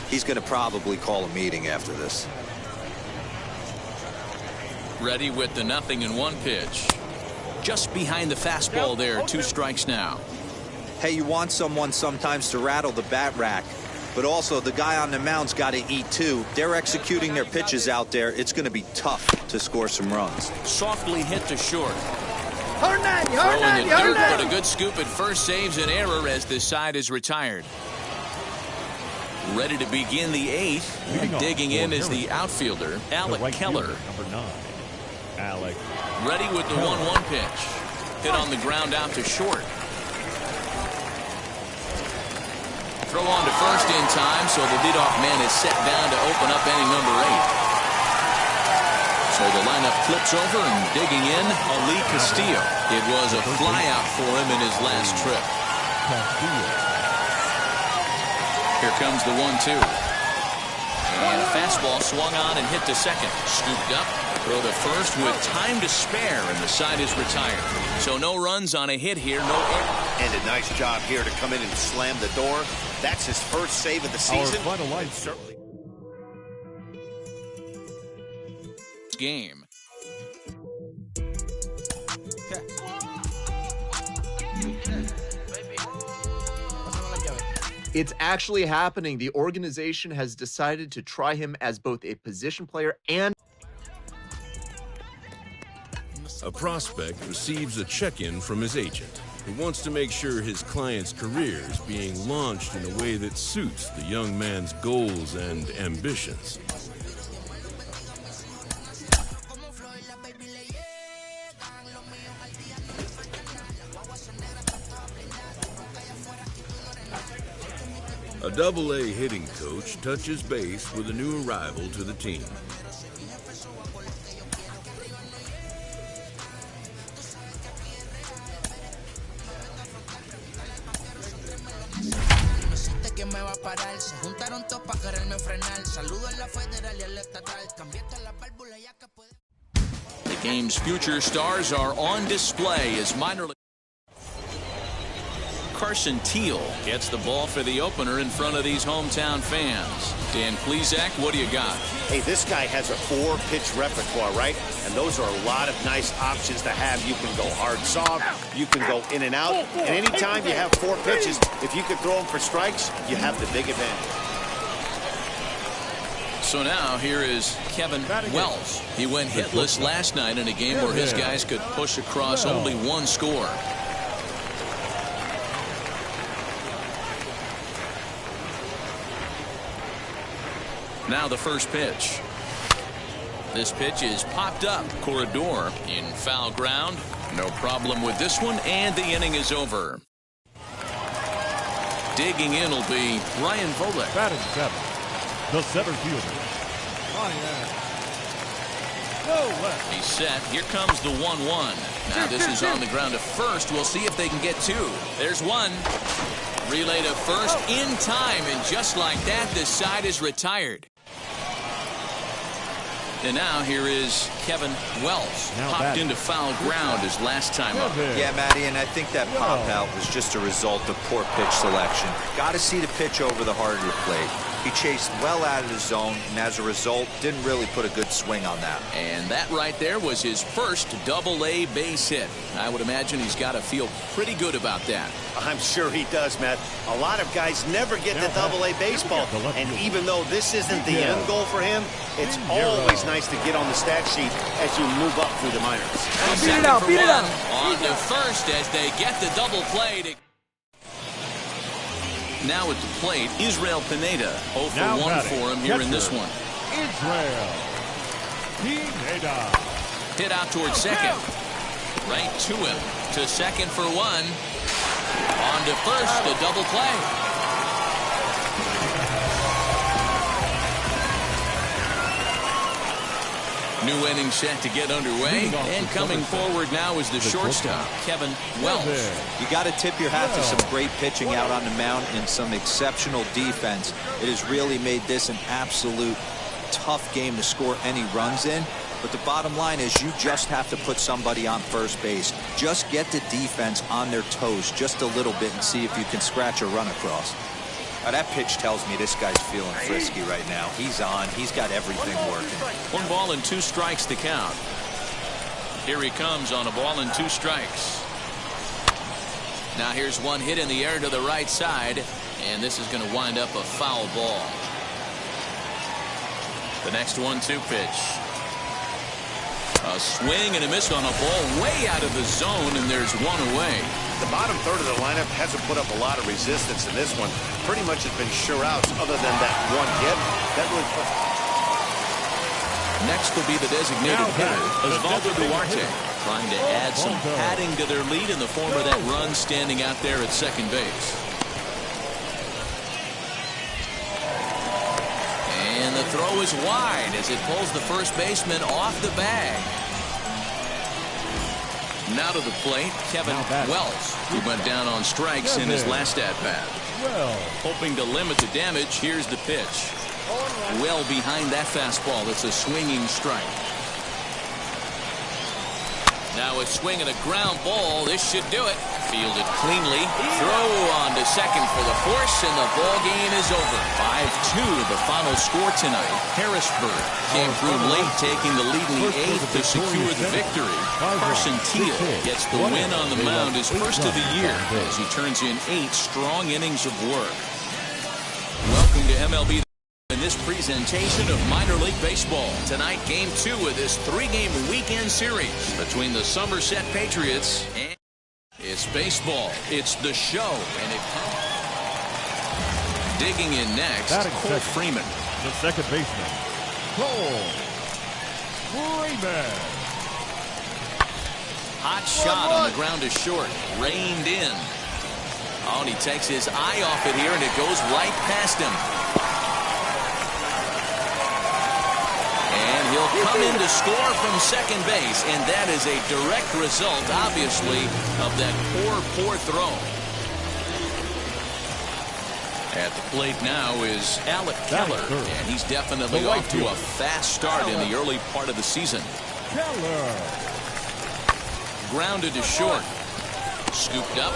he's going to probably call a meeting after this. Ready with the 0-1 pitch. Just behind the fastball there, 2 strikes now. Hey, you want someone sometimes to rattle the bat rack, but also the guy on the mound's got to eat too. They're executing their pitches out there. It's going to be tough to score some runs. Softly hit to short. Throwing the dirt, but a good scoop at first saves an error as the side is retired. Ready to begin the 8th. And digging in is the outfielder, Alec Keller. Number 9, Alec. Ready with the 1-1 pitch. Hit on the ground out to short. Throw on to first in time, so the leadoff man is set down to open up inning number 8. So the lineup flips over, and digging in, Ali Castillo. It was a flyout for him in his last trip. Here comes the 1-2. And a fastball swung on and hit to second. Scooped up, throw to first with time to spare, and the side is retired. So no runs on a hit here, no error. And a nice job here to come in and slam the door. That's his first save of the season. Our final line, certainly. Game. It's actually happening. The organization has decided to try him as both a position player and A prospect receives a check-in from his agent, who wants to make sure his client's career is being launched in a way that suits the young man's goals and ambitions. A Double-A hitting coach touches base with a new arrival to the team. The game's future stars are on display as minor league. Carson Teal gets the ball for the opener in front of these hometown fans. Dan Plesac, what do you got? Hey, this guy has a 4-pitch repertoire, right? And those are a lot of nice options to have. You can go hard soft, you can go in and out. And anytime you have 4 pitches, if you can throw them for strikes, you have the big advantage. So now here is Kevin Wells. He went hitless last night in a game where his guys could push across only 1 score. Now the first pitch. This pitch is popped up. Corredor in foul ground. No problem with this one, and the inning is over. Digging in will be Ryan Volek. Batting 7, the center fielder, Ryan. He's set. Here comes the 1-1. Now this is on the ground to first. We'll see if they can get 2. There's 1. Relay to first in time, and just like that, this side is retired. And now here is Kevin Wells. Popped into foul ground his last time up. Yeah, Matty, and I think that pop out was just a result of poor pitch selection. Got to see the pitch over the heart of the plate. He chased well out of the zone, and as a result, didn't really put a good swing on that. And that right there was his first Double-A base hit. I would imagine he's got to feel pretty good about that. I'm sure he does, Matt. A lot of guys never get to Double-A baseball, and even though this isn't the end goal for him, it's always nice to get on the stat sheet as you move up through the minors. Beat it out, beat it out. On to first as they get the double play. Now at the plate, Israel Pineda. 0 for 1 for him here in this one. Israel Pineda. Hit out towards second. Right to him. To second for 1. On to first, a double play. New inning set to get underway, and coming forward now is the shortstop, Kevin Wells. You got to tip your hat to some great pitching out on the mound and some exceptional defense. It has really made this an absolute tough game to score any runs in. But the bottom line is you just have to put somebody on first base. Just get the defense on their toes just a little bit and see if you can scratch a run across. Now, that pitch tells me this guy's feeling frisky right now. He's on. He's got everything working. 1 ball and 2 strikes to count. Here he comes on a ball and 2 strikes. Now here's one hit in the air to the right side, and this is going to wind up a foul ball. The next 1-2 pitch. A swing and a miss on a ball way out of the zone, and there's one away. The bottom third of the lineup hasn't put up a lot of resistance in this one. Pretty much has been sure outs other than that one hit. That really puts... Next will be the designated hitter, Osvaldo Duarte, trying to add some padding to their lead in the form of that run standing out there at second base. And the throw is wide as it pulls the first baseman off the bag. Now to the plate, Kevin Wells, who went down on strikes in his last at-bat. Hoping to limit the damage, here's the pitch. Well behind that fastball. It's a swinging strike. Now a swing and a ground ball. This should do it. Fielded cleanly. Throw on to second for the force, and the ball game is over. 5-2 the final score tonight. Harrisburg came through late, taking the lead in the eighth to secure the victory. Carson Teal gets the win on the mound, his first of the year, as he turns in 8 strong innings of work. Welcome to MLB in this presentation of minor league baseball. Tonight, game 2 of this 3-game weekend series between the Somerset Patriots and it's baseball. It's the show, and it comes. Digging in next, Cole Freeman, the second baseman. Cole Freeman. Hot shot on the ground to short, reined in. Oh, and he takes his eye off it here, and it goes right past him. He'll come in to score from second base, and that is a direct result, obviously, of that poor throw. At the plate now is Alec Keller, and he's definitely off to a fast start in the early part of the season. Keller. Grounded to short. Scooped up.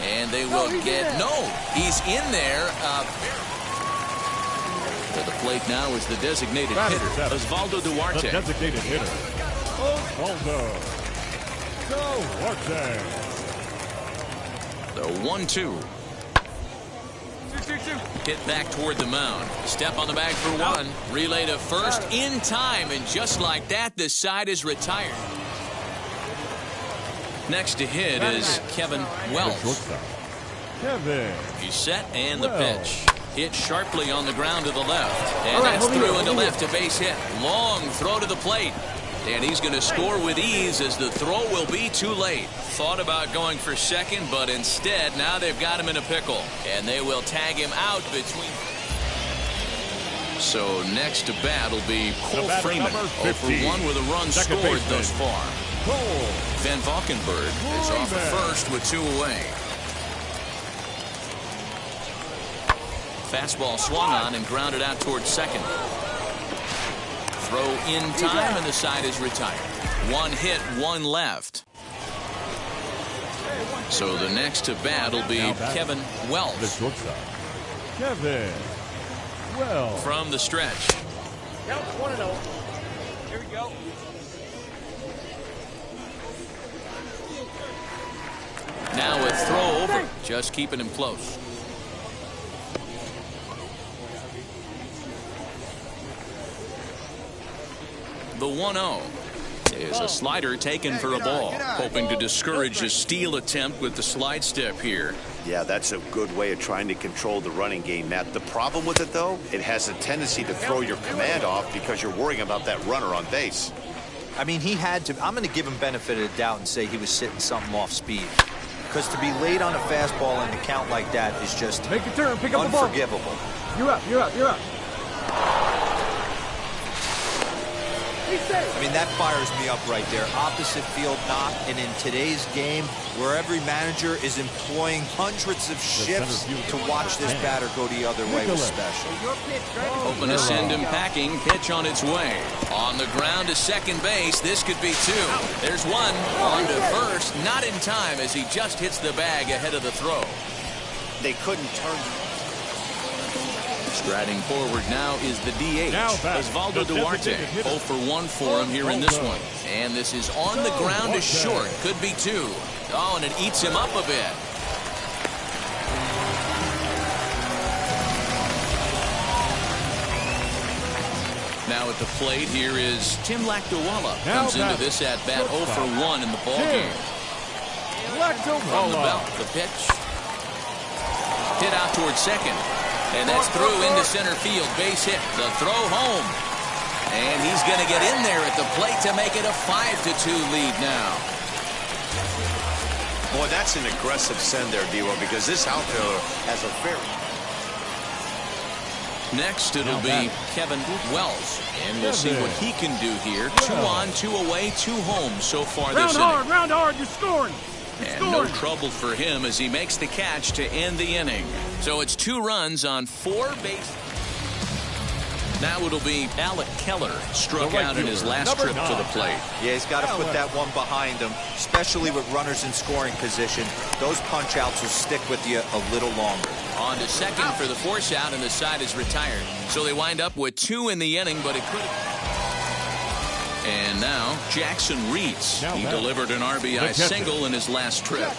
And they will get... No, he's in there. To the plate now is the designated hitter, Osvaldo Duarte. The designated hitter, Osvaldo Duarte. The 1-2. Hit back toward the mound. Step on the bag for one. Relay to first in time, and just like that, the side is retired. Next to hit is Kevin Wells. He's set, and the pitch. Hit sharply on the ground to the left. And that's through into left, a base hit. Long throw to the plate. And he's going to score with ease as the throw will be too late. Thought about going for second, but instead now they've got him in a pickle. And they will tag him out between. So next to bat will be Cole Freeman. 0 for 1 with a run scored thus far. Van Valkenburg is off at first with 2 away. Fastball swung on and grounded out towards second. Throw in time, and the side is retired. 1 hit, 1 left. So the next to bat will be Kevin Wells. Kevin Wells. From the stretch. Count 1-0. Here we go. Now a throw over, just keeping him close. The 1-0 is a slider taken for a ball, hoping to discourage a steal attempt with the slide step here. Yeah, that's a good way of trying to control the running game, Matt. The problem with it, though, it has a tendency to throw your command off because you're worrying about that runner on base. I mean, he had to. I'm going to give him benefit of the doubt and say he was sitting something off speed. Because to be late on a fastball and to count like that is just make a turn, pick up the ball. Unforgivable. You're up, you're up, you're up. I mean, that fires me up right there. Opposite field knock, and in today's game, where every manager is employing hundreds of shifts to watch this batter go the other way was special. Hoping to send him packing. Pitch on its way. On the ground to second base. This could be 2. There's 1. On to first. Not in time as he just hits the bag ahead of the throw. They couldn't turn. Striding forward now is the DH, Osvaldo Duarte. 0 for 1 for him here in this one. And this is on the ground to short. Could be 2. Oh, and it eats him up a bit. Now at the plate, here is Tim Lakdawalla. Comes into this at-bat 0 for 1 in the ballgame. From the belt, the pitch. Hit out towards second. And that's through into center field. Base hit. The throw home. And he's going to get in there at the plate to make it a 5-2 lead now. Boy, that's an aggressive send there, D-Ro, because this outfielder has a very... Next, it'll be Kevin Wells. And we'll see what he can do here. 2 on, 2 away, 2 home so far this inning. Round hard, you're scoring. And no trouble for him as he makes the catch to end the inning. So it's 2 runs on 4 bases. Now it'll be Alec Keller, struck out in his last trip to the plate. Yeah, he's got to put that one behind him, especially with runners in scoring position. Those punch-outs will stick with you a little longer. On to second for the force out, and the side is retired. So they wind up with 2 in the inning, but it could have... And now, Jackson Reeds. He delivered an RBI single in his last trip.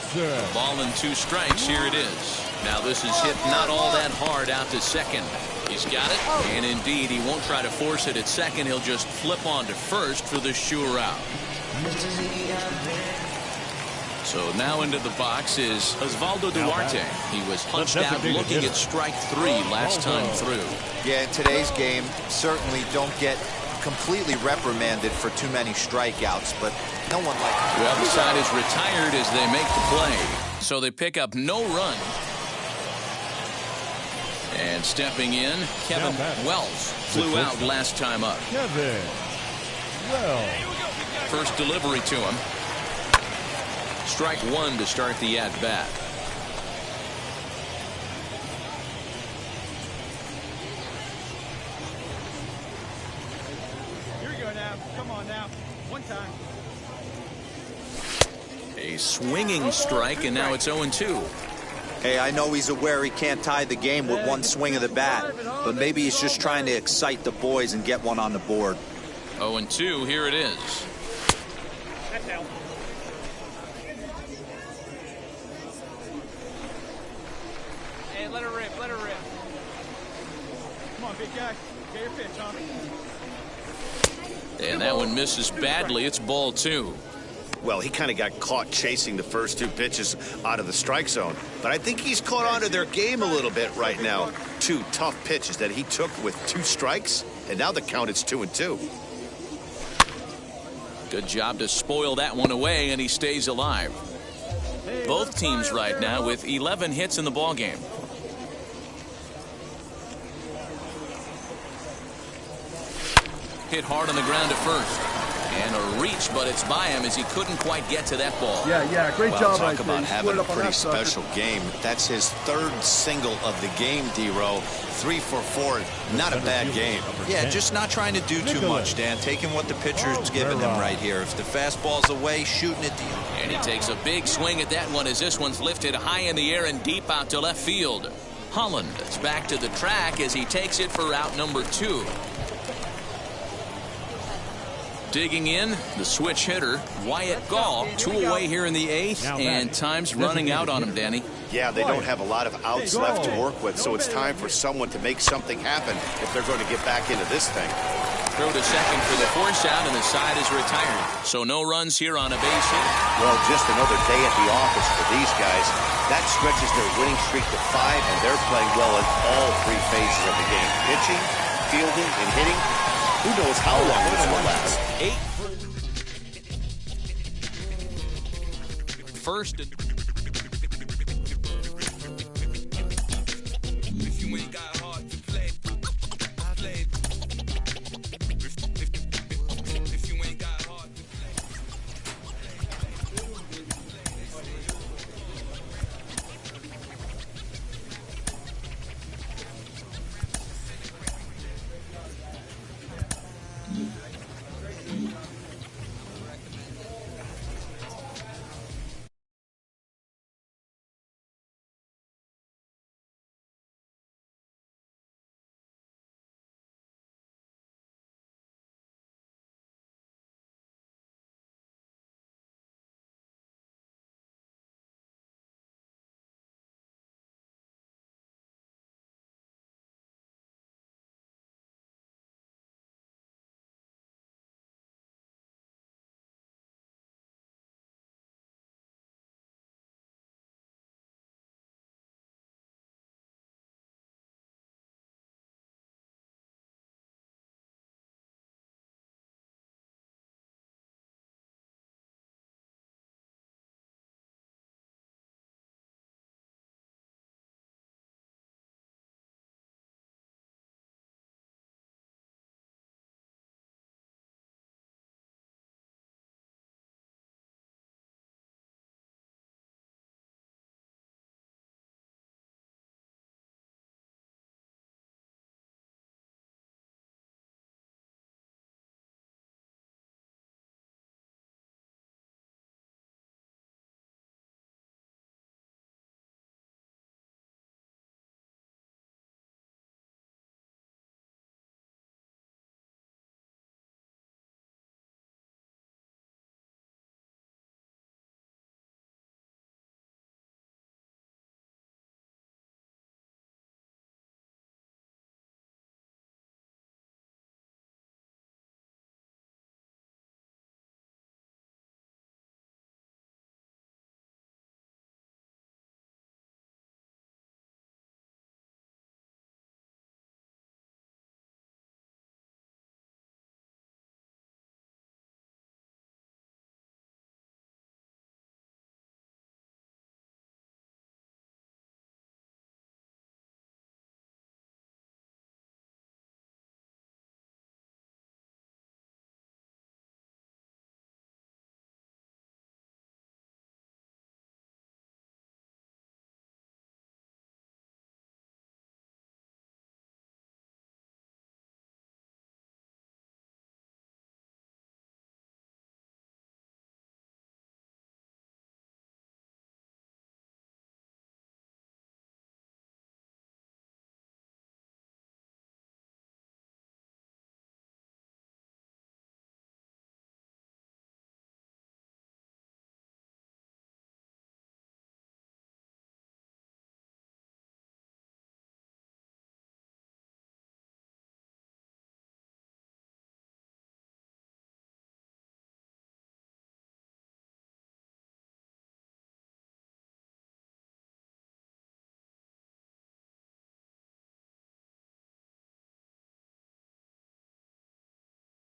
Ball and 2 strikes, here it is. Now this is hit not all that hard out to second. He's got it, and indeed, he won't try to force it at second. He'll just flip on to first for the sure out. So now into the box is Osvaldo Duarte. He was punched out looking at strike 3 last time through. Yeah, in today's game, certainly don't get completely reprimanded for too many strikeouts, but no one likes it. Well, the side is retired as they make the play. So they pick up no run. And stepping in, Kevin Wells flew out last time up. Kevin Wells. First delivery to him. Strike 1 to start the at-bat. Here we go now. Come on now. One time. A swinging strike, and now it's 0-2. Hey, I know he's aware he can't tie the game with one swing of the bat, but maybe he's just trying to excite the boys and get one on the board. 0-2, here it is. That's out. Hey, let her rip, let her rip. Come on, big guy. Get your pitch, huh? And that one misses badly. It's ball 2. Well, he kind of got caught chasing the first 2 pitches out of the strike zone. But I think he's caught on to their game a little bit right now. 2 tough pitches that he took with 2 strikes, and now the count is 2-2. Good job to spoil that one away, and he stays alive. Both teams right now with 11 hits in the ballgame. Hit hard on the ground at first. And a reach, but it's by him as he couldn't quite get to that ball. Yeah, great job. Talk about having a pretty special game. That's his 3rd single of the game, D-Row. 3 for 4, not a bad game. Yeah, just not trying to do too much, Dan. Taking what the pitcher's giving him right here. If the fastball's away, shooting it deep. And he takes a big swing at that one as this one's lifted high in the air and deep out to left field. Holland is back to the track as he takes it for out number 2. Digging in, the switch hitter, Wyatt Gall, 2 away here in the 8th, and time's running out on him, Danny. Yeah, they don't have a lot of outs left to work with, so it's time for someone to make something happen if they're going to get back into this thing. Throw to second for the force out, and the side is retired. So no runs here on a base hit. Well, just another day at the office for these guys. That stretches their winning streak to 5, and they're playing well in all 3 phases of the game. Pitching, fielding, and hitting. Who knows how long this will last? 8. First.